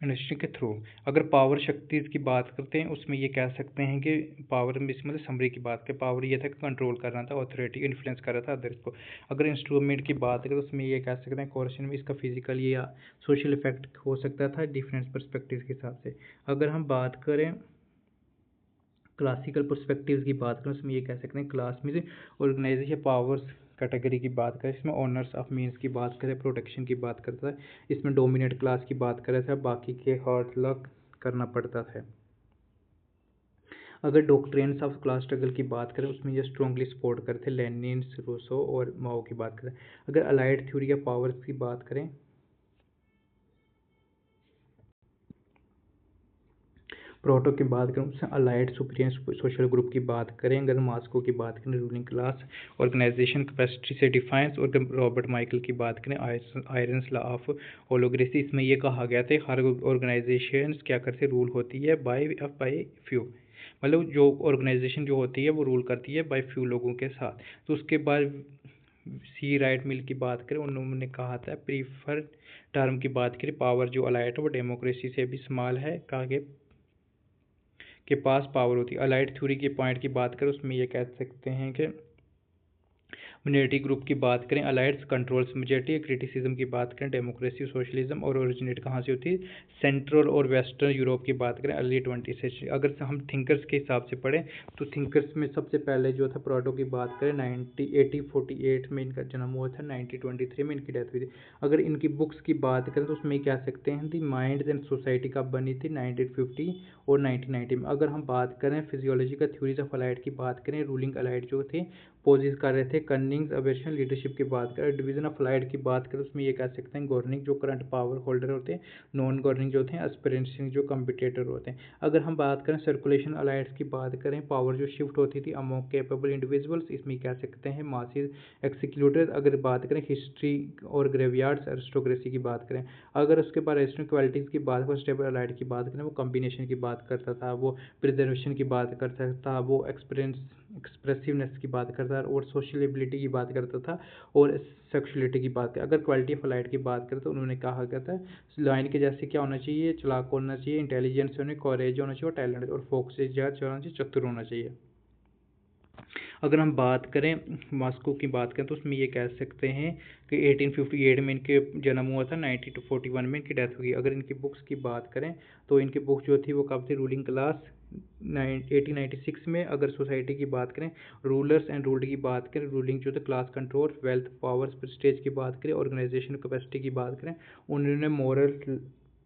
इंडस्ट्री के थ्रू। अगर पावर शक्ति की बात करते हैं उसमें ये कह सकते हैं कि पावर में मतलब समरी की बात करें पावर ये था कि कंट्रोल करना था, अथॉरिटी इन्फ्लुएंस कर रहा था अदर्स को। अगर इंस्ट्रूमेंट की बात करें उसमें ये कह सकते हैं क्वेश्चन में इसका फिजिकल या सोशल इफेक्ट हो सकता था डिफरेंट पर्सपेक्टिव के हिसाब से। अगर हम बात करें क्लासिकल पर्सपेक्टिव की बात करें उसमें ये कह सकते हैं क्लास में ऑर्गेनाइजेशन पावर्स कैटेगरी की बात करें इसमें ऑनर्स ऑफ मीन्स की बात करें प्रोटेक्शन की बात करता है। इसमें डोमिनेट क्लास की बात करें था बाकी के हार्ड लक करना पड़ता था। अगर डॉक्ट्रिन्स ऑफ क्लास स्ट्रगल की बात करें उसमें ये स्ट्रॉन्गली सपोर्ट करते लेनिन, रूसो और माओ की बात करें। अगर अलाइड थ्योरी या पावर्स की बात करें प्रोटो की बात करें उससे अलाइड सुप्रीम सोशल ग्रुप की बात करें। अगर मास्को की बात करें रूलिंग क्लास ऑर्गेनाइजेशन कैपेसिटी से डिफाइंस। और रॉबर्ट माइकल की बात करें आयरन्स लॉ ऑफ होलोग्रेसी। इसमें यह कहा गया था हर ऑर्गेनाइजेशन क्या करते रूल होती है बाय फ्यू, मतलब जो ऑर्गेनाइजेशन जो होती है वो रूल करती है बाय फ्यू लोगों के साथ। तो उसके बाद सी राइट मिल की बात करें उन्होंने कहा था प्रीफर टर्म की बात करें पावर जो अलाइड है वो डेमोक्रेसी से भी स्मॉल है कहा के पास पावर होती है। अलाइड थ्योरी के पॉइंट की बात करें उसमें ये कह सकते हैं कि मिनोरिटी ग्रुप की बात करें अलाइड्स कंट्रोल्स मेजॉरिटी। क्रिटिसिज्म की बात करें डेमोक्रेसी सोशलिज्म और ओरिजिनेट कहाँ से होती है सेंट्रल और वेस्टर्न यूरोप की बात करें अर्ली 20th सेंचुरी। अगर हम थिंकर्स के हिसाब से पढ़ें तो थिंकर्स में सबसे पहले जो था प्रोटो की बात करें 1848 में इनका जन्म हुआ था, 1923 में इनकी डेथ हुई थी। अगर इनकी बुक्स की बात करें तो उसमें कह सकते हैं दी माइंड एंड सोसाइटी कब बनी थी 1950 और 1990 में। अगर हम बात करें फिजियोलॉजी का थ्योरीज ऑफ अलाइड की बात करें रूलिंग अलाइड जो थे पोजिस कर रहे थे कन्निंग्स अवेशन लीडरशिप की बात करें। डिवीजन ऑफ अलाइड की बात करें उसमें ये कह सकते हैं गवर्निंग जो करंट पावर होल्डर होते हैं, नॉन गवर्निंग जो होते हैं, एस्पिरेंसिंग जो कम्पिटेटर होते हैं। अगर हम बात करें सर्कुलेशन अलाइड्स की बात करें पावर जो शिफ्ट होती थी अमोंग कैपेबल इंडिविजुअल्स इसमें कह सकते हैं मासिस एक्सिक्यूटिव। अगर बात करें हिस्ट्री और ग्रेवयार्ड्स एरिस्टोक्रेसी की बात करें। अगर उसके बाद एरिस्टोक्रेटिक क्वालिटीज़ की बात करें स्टेबल अलाइड की बात करें वो कम्बिनेशन की बात करता था, वो प्रिजर्वेशन की बात करता था, वो एक्सप्रेसिवनेस की बात करता था और सोशलिबिलिटी की बात करता था और सेक्सुअलिटी की बात कर। अगर क्वालिटी ऑफ लाइट की बात करें तो उन्होंने कहा गया था लाइन के जैसे क्या होना चाहिए चालाक होना चाहिए, इंटेलिजेंस होने कॉरेज होना चाहिए और टैलेंट और फोकस होना चाहिए, चतुर होना चाहिए। अगर हम बात करें मास्को की बात करें तो उसमें ये कह सकते हैं कि 1858 में इनके जन्म हुआ था, 1941 में इनकी डेथ हुई। अगर इनकी बुक्स की बात करें तो इनकी बुक्स जो थी वो कब थी रूलिंग क्लास 1896 में। अगर सोसाइटी की बात करें रूलर्स एंड रूल्ड की बात करें रूलिंग जो थे class control wealth powers Prestige की बात करें ऑर्गेनाइजेशन कैपेसिटी की बात करें उन्होंने मॉरल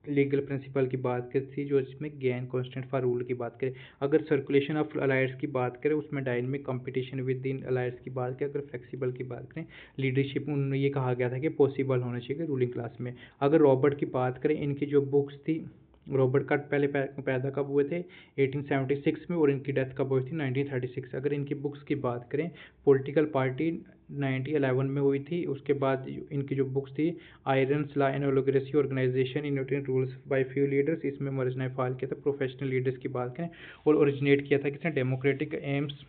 लीगल प्रिंसिपल की बात करी थी जो इसमें गेन कॉन्स्टेंट फॉर रूल की बात करें। अगर सर्कुलेशन ऑफ अलायंस की बात करें उसमें dynamic competition with in alliance की बात करें। अगर फ्लेक्सिबल की बात करें लीडरशिप उन्होंने ये कहा गया था कि पॉसिबल होना चाहिए रूलिंग क्लास में। अगर रॉबर्ट की बात करें इनकी जो बुक्स थी रॉबर्ट का पहले पैदा कब हुए थे 1876 में और इनकी डेथ कब हुई थी 1936। अगर इनकी बुक्स की बात करें पॉलिटिकल पार्टी 1911 में हुई थी। उसके बाद इनकी जो बुक्स थी irons law and holocracy organization in rules by few leaders इसमें मर्ज ने फाल किया था। प्रोफेशनल लीडर्स की बात करें और ओरिजिनेट किया था किसने डेमोक्रेटिक एम्स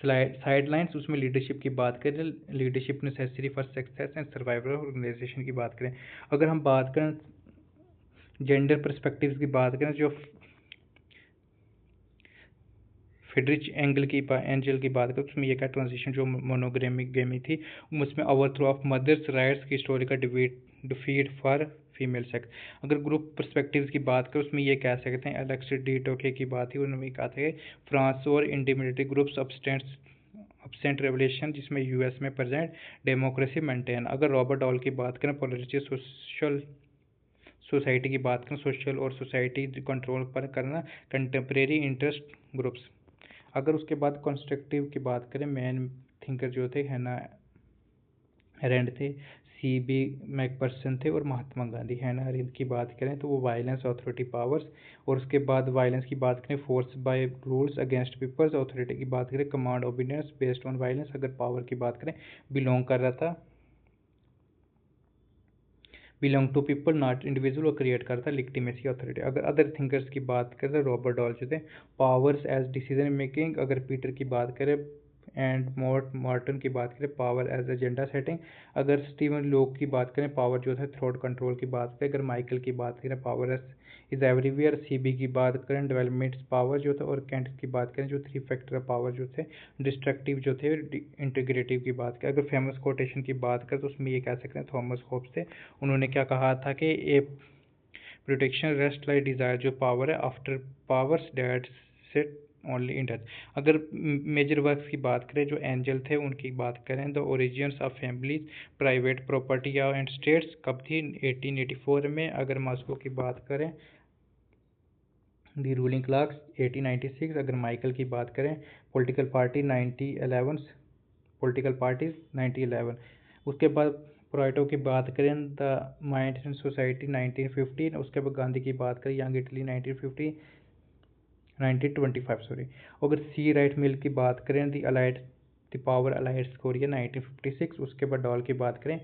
साइडलाइंस उसमें लीडरशिप की बात करें leadership necessary for success and survival organisation की बात करें। अगर हम बात करें जेंडर पर्सपेक्टिव्स की बात करें जो फ्रेडरिच एंजल की बात करें उसमें यह क्या ट्रांजिशन जो मोनोग्रामिक गेमी थी उसमें ओवरथ्रो ऑफ मदर्स राइट्स की historical defeat for female sex. अगर ग्रुप पर्सपेक्टिव्स की बात करें उसमें ये कह सकते हैं एलेक्स डी टोके की बात थी उन्होंने कहा था कि फ्रांस और इंडिमिनिटी ग्रुप्स अपसेंट रेवोल्यूशन जिसमें यूएस में प्रेजेंट डेमोक्रेसी मेंटेन। अगर रॉबर्ट डॉल की बात करें पोलरिटी सोशल सोसाइटी की बात करें सोशल और सोसाइटी कंट्रोल पर करना कंटेम्प्रेरी इंटरेस्ट ग्रुप्स। अगर उसके बाद कंस्ट्रक्टिव की बात करें मेन थिंकर जो थे हैना अरेंड थे, सी बी मैकपर्सन थे और महात्मा गांधी। हैना अरेंड की बात करें तो वो वायलेंस अथॉरिटी पावर्स और उसके बाद वायलेंस की बात करें force by rules against peoples. Authority की बात करें command obedience based on violence. अगर पावर की बात करें बिलोंग कर रहा था belong to people not individual, और क्रिएट करता है लिग्टिमेसी अथॉरिटी। अगर अदर थिंकर्स की बात करें तो रॉबर्ट डॉल जो थे पावर्स एज डिसीजन मेकिंग, अगर पीटर की बात करें एंड मॉर्टन की बात करें पावर एज एजेंडा सेटिंग, अगर स्टीवन लोक की बात करें पावर जो है थ्रोट कंट्रोल की बात करें, अगर माइकल की बात करें पावर एज इज एवरीवेयर, सीबी की बात करें डेवलपमेंट पावर जो था, और कैंट की बात करें जो 3 फैक्टर पावर जो थे डिस्ट्रक्टिव जो थे इंटीग्रेटिव की बात करें। अगर फेमस कोटेशन की बात करें तो उसमें ये कह सकते हैं थॉमस होब्स थे, उन्होंने क्या कहा था कि ए प्रोटेक्शन रेस्ट लाइक डिज़ायर, जो पावर है after powers that set only in death. अगर मेजर वर्क्स की बात करें जो एंजल थे उनकी बात करें, the origins of families private property and states कब थी 1884 में। अगर मास्को की बात करें दी रूलिंग क्लास 1896। अगर माइकल की बात करें पॉलिटिकल पार्टी 1911, पॉलिटिकल पार्टीज 1911। उसके बाद प्रोइटो की बात करें द माइंड एंड सोसाइटी 1915। उसके बाद गांधी की बात करें यंग इटली 1925 सॉरी। अगर सी राइट मिल की बात करें the allied the power allied Korea 1956। उसके बाद डॉल की बात करें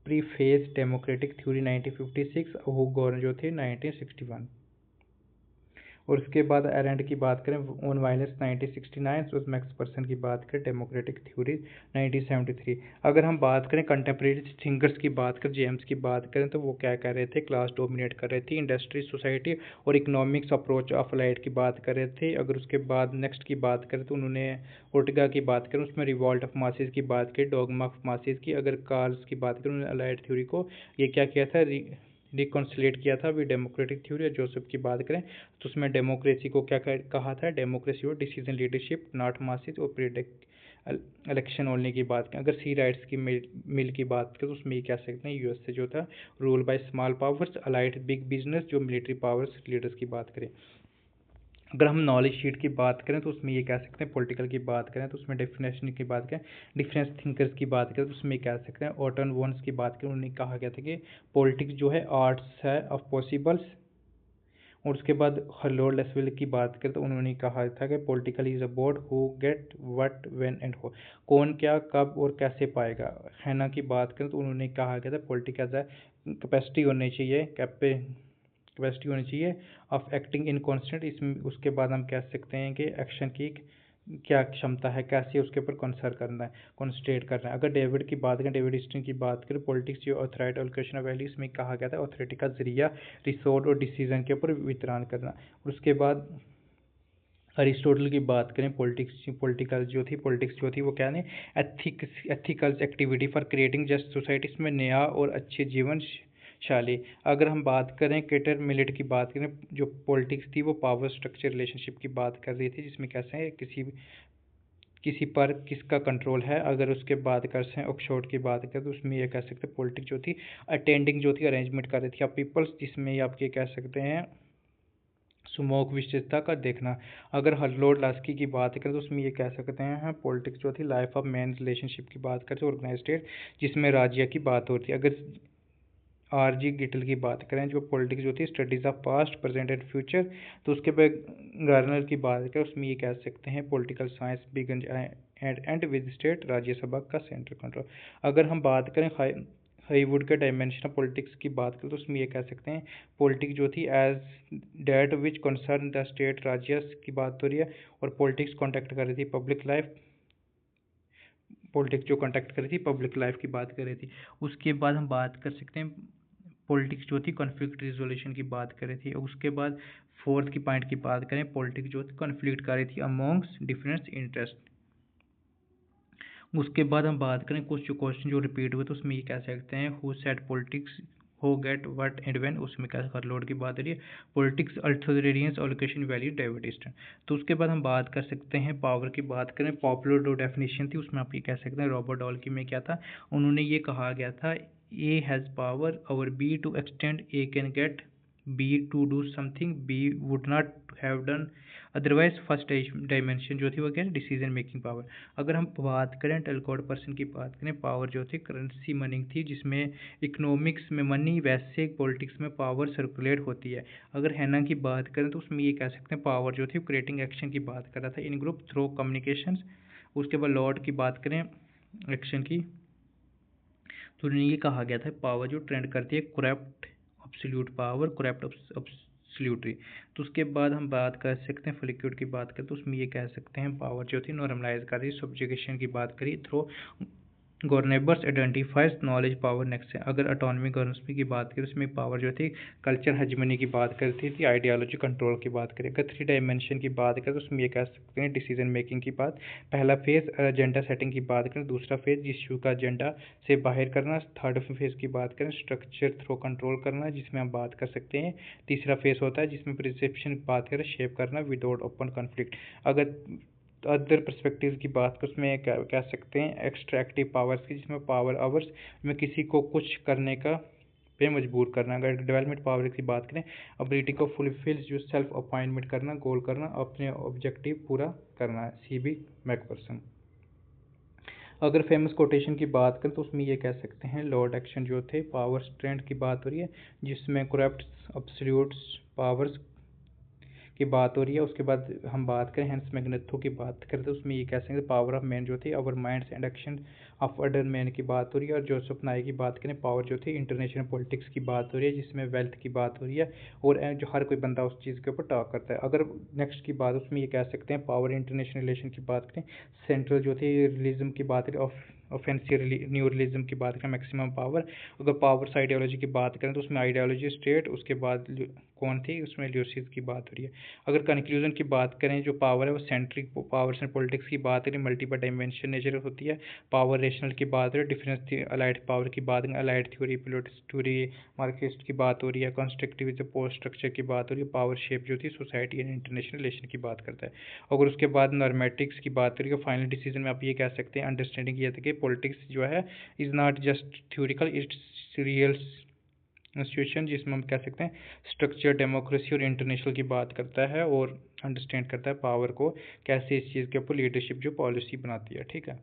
प्रीफेस डेमोक्रेटिक थ्योरी 1956, वो गौर जो थे 1961। और उसके बाद एरेंट की बात करें ऑन वायलेंस 1969, और मैक्स पर्सन की बात करें डेमोक्रेटिक थ्योरी 1973। अगर हम बात करें कंटेम्प्रेरी थिंकर्स की बात करें जेम्स की बात करें तो वो क्या कर रहे थे, क्लास डोमिनेट कर रहे थे, इंडस्ट्री सोसाइटी और इकोनॉमिक्स अप्रोच ऑफ लाइट की बात कर रहे थे। अगर उसके बाद नेक्स्ट की बात करें तो उन्होंने ओर्टेगा की बात करें उसमें रिवॉल्ट ऑफ मासेस की बात की, डॉगमा ऑफ मासेस की। अगर कार्ल्स की बात करें उन्होंने अलाइड थ्योरी को ये क्या किया था रिकॉन्सिलेट किया था भी डेमोक्रेटिक थ्योरी। और जोसेफ की बात करें तो उसमें डेमोक्रेसी को क्या कहा था, डेमोक्रेसी और डिसीजन लीडरशिप नॉट मासेस और प्रेडिक्ट इलेक्शन ओनली की बात करें। अगर सी राइट्स की मिल की बात करें तो उसमें ये कह सकते हैं यूएस से जो था rule by small powers allied big business, जो मिलिट्री पावर्स लीडर्स की बात करें। अगर हम नॉलेज शीट की बात करें तो उसमें ये कह सकते हैं पॉलिटिकल की बात करें तो उसमें डेफिनेशन की बात करें, डिफरेंस थिंकर्स की बात करें तो उसमें ये कह सकते हैं ऑटन वॉन्स की बात करें उन्होंने कहा गया था कि पॉलिटिक्स जो है आर्ट्स है ऑफ पॉसिबल्स। और उसके बाद लॉर्ड लेसविल की बात करें तो उन्होंने कहा था कि political is about who get what when and हो, कौन क्या कब और कैसे पाएगा। हैना की बात करें तो उन्होंने कहा गया था पॉलिटिक्स एज ए कैपेसिटी होनी चाहिए, कैपेसिटी होनी चाहिए ऑफ एक्टिंग इन कॉन्स्टेंट। इसमें उसके बाद हम कह सकते हैं कि एक्शन की क्या क्षमता है, कैसे उसके ऊपर कॉन्सर करना है, कॉन्सनट्रेट करना है। अगर डेविड की बात करें, डेविड स्टीन की बात करें पॉलिटिक्स जो ऑथराइट एलोकेशन ऑफ वैल्यू, इसमें कहा गया था ऑथोरिटी का जरिया रिसोर्ट और डिसीजन के ऊपर वितरण करना। और उसके बाद अरिस्टोटल की बात करें पॉलिटिक्स जो थी वो क्या नहीं ethical activity for creating just society, इसमें नया और अच्छे जीवन शाली। अगर हम बात करें केटर मिलेट की बात करें जो पॉलिटिक्स थी वो पावर स्ट्रक्चर रिलेशनशिप की बात कर रही थी, जिसमें कैसे हैं किसी पर किसका कंट्रोल है। अगर उसके बाद करते हैं ऑक्सफोर्ड की बात करें तो उसमें ये कह सकते हैं पॉलिटिक्स जो थी अटेंडिंग जो थी अरेंजमेंट कर रही थी आप पीपल्स, जिसमें ये आप ये कह सकते हैं सुमोक विशेषता का देखना। अगर हरलोड लास्की की बात करें तो उसमें ये कह सकते हैं पॉलिटिक्स जो थी लाइफ ऑफ मैन रिलेशनशिप की बात करते हैं ऑर्गेनाइज स्टेट, जिसमें राज्य की बात होती है। अगर आर.जी. गिटल की बात करें जो पॉलिटिक्स जो थी studies of past present and future, तो उसके बाद गार्नर की बात करें उसमें ये कह सकते हैं political science began and with state राज्यसभा का सेंट्रल कंट्रोल। अगर हम बात करें हाईवुड के डायमेंशन ऑफ पॉलिटिक्स की बात करें तो उसमें ये कह सकते हैं पॉलिटिक्स जो थी as that which concern the state राज्य की बात हो रही है, और पॉलिटिक्स कॉन्टेक्ट कर रही थी पब्लिक लाइफ, पॉलिटिक्स जो कॉन्टेक्ट कर रही थी पब्लिक लाइफ की बात कर रही थी। उसके बाद हम बात कर सकते हैं पॉलिटिक्स जो थी कॉन्फ्लिक्ट रिजोल्यूशन की बात कर रही थी। उसके बाद फोर्थ की पॉइंट की बात करें पॉलिटिक्स जो थी कॉन्फ्लिक्ट कर रही थी अमोंग्स डिफरेंस इंटरेस्ट। उसके बाद हम बात करें कुछ जो क्वेश्चन जो रिपीट हुए तो उसमें ये कह सकते हैं who said politics who get what and when, उसमें क्या हरलोड की बात हो रही है पॉलिटिक्स अर्थोरियंस एलोकेशन वैल्यू डेविड ईस्टर्न। तो उसके बाद हम बात कर सकते हैं पावर की बात करें पॉपुलर जो डेफिनेशन थी उसमें आप ये कह सकते हैं रॉबर्ट डॉल की में क्या था, उन्होंने ये कहा गया था A has power over B to extend A can get B to do something B would not have done otherwise. First dimension जो थी वो क्या है डिसीजन मेकिंग पावर। अगर हम बात करें टेलकोड पर्सन की बात करें पावर जो थी करेंसी मनी थी, जिसमें इकोनॉमिक्स में मनी वैसे पॉलिटिक्स में पावर सर्कुलेट होती है। अगर हैना की बात करें तो उसमें ये कह सकते हैं पावर जो थी क्रिएटिंग एक्शन की बात कर रहा था इन ग्रुप थ्रू कम्युनिकेशंस। उसके बाद लॉर्ड की बात करें एक्शन की तो ये कहा गया था पावर जो ट्रेंड करती है करप्ट एब्सोल्यूट पावर, करप्ट एब्सोल्यूटरी। तो उसके बाद हम बात कर सकते हैं फ्लिक्विड की बात करें तो उसमें ये कह सकते हैं पावर जो थी नॉर्मलाइज कर रही, सब्जुगेशन की बात करी through governors identifies knowledge power next है। अगर ऑटोनॉमी गवर्नेंस की बात करें उसमें पावर जो थी कल्चर हेजमनी की बात करती थी, आइडियोलॉजी कंट्रोल की बात करें। अगर 3 डायमेंशन की बात करें तो उसमें ये कह सकते हैं डिसीजन मेकिंग की बात। पहला फेज एजेंडा सेटिंग की बात करें, दूसरा फेज इश्यू का एजेंडा से बाहर करना, थर्ड फेज की बात करें स्ट्रक्चर थ्रू कंट्रोल करना जिसमें हम बात कर सकते हैं, तीसरा फेज होता है जिसमें परसेप्शन की बात करें शेप करना विदाउट ओपन कॉन्फ्लिक्ट। अगर अदर पर्सपेक्टिव की बात करें उसमें कह सकते हैं एक्सट्रैक्टिव पावर्स की, जिसमें पावर आवर्स में किसी को कुछ करने का पे मजबूर करना। अगर डेवलपमेंट पावर की बात करें अबिलिटी को फुलफिल जो सेल्फ अपॉइंटमेंट करना, गोल करना, अपने ऑब्जेक्टिव पूरा करना है, CB मैकफर्सन। अगर फेमस कोटेशन की बात करें तो उसमें ये कह सकते हैं लॉर्ड एक्शन जो थे पावर स्ट्रेंथ की बात हो रही है जिसमें करप्ट एब्सोल्यूट्स पावर्स की बात हो रही है। उसके बाद हम बात करें हैंस मैग्नेथो की बात करें तो उसमें ये कह सकते हैं पावर ऑफ मैन जो थी our minds and action of other man की बात हो रही है। और जोसेफ नाई की बात करें पावर जो थी इंटरनेशनल पॉलिटिक्स की बात हो रही है जिसमें वेल्थ की बात हो रही है और जो हर कोई बंदा उस चीज़ के ऊपर टॉक करता है। अगर नेक्स्ट की बात उसमें ये कह सकते हैं पावर इंटरनेशनल रिलेशन की बात करें, सेंट्रल जो थी रिलीजम की बात करें, ऑफेंसिव न्यू रिलीजम की बात करें मैक्सिमम पावर। अगर पावर्स आइडियोलॉजी की बात करें तो उसमें आइडियोलॉजी स्टेट, उसके बाद कौन थी उसमें ल्यूसिस की बात हो रही है। अगर कंक्लूजन की बात करें जो पावर है वो सेंट्रिक पावर्स एंड पॉलिटिक्स की बात करें मल्टीपल डायमेंशन नेचर होती है। पावर रेशनल की बात करें, डिफरेंस थी अलाइड पावर की बात करें, allied theory politics theory Marxist की बात हो रही है, कॉन्स्ट्रक्टिविज्म पोस्ट स्ट्रक्चर की बात हो रही है, पावर शेप जो थी सोसाइटी एंड इंटरनेशनल रिलेशन की बात करता है। अगर उसके बाद नॉर्मेटिक्स की बात करें फाइनल डिसीजन में आप ये कह सकते हैं अंडरस्टैंडिंग ये था कि पॉलिटिक्स जो है is not just theoretical it's real institution, जिसमें हम कह सकते हैं स्ट्रक्चर डेमोक्रेसी और इंटरनेशनल की बात करता है और अंडरस्टैंड करता है पावर को कैसे इस चीज़ के ऊपर लीडरशिप जो पॉलिसी बनाती है। ठीक है,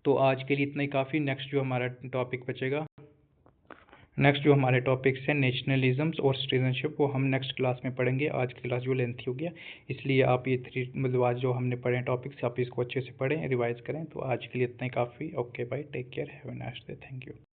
तो आज के लिए इतना ही काफ़ी। नेक्स्ट जो हमारा टॉपिक बचेगा, नेक्स्ट जो हमारे टॉपिक्स हैं नेशनलिज्म्स और सिटीजनशिप, वो हम नेक्स्ट क्लास में पढ़ेंगे। आज की क्लास जो लेंथी हो गया इसलिए आप ये 3 मतलब आज जो हमने पढ़े टॉपिक्स आप इसको अच्छे से पढ़ें, रिवाइज करें। तो आज के लिए इतना ही काफ़ी। Okay bye, take care, have a nice day, thank you.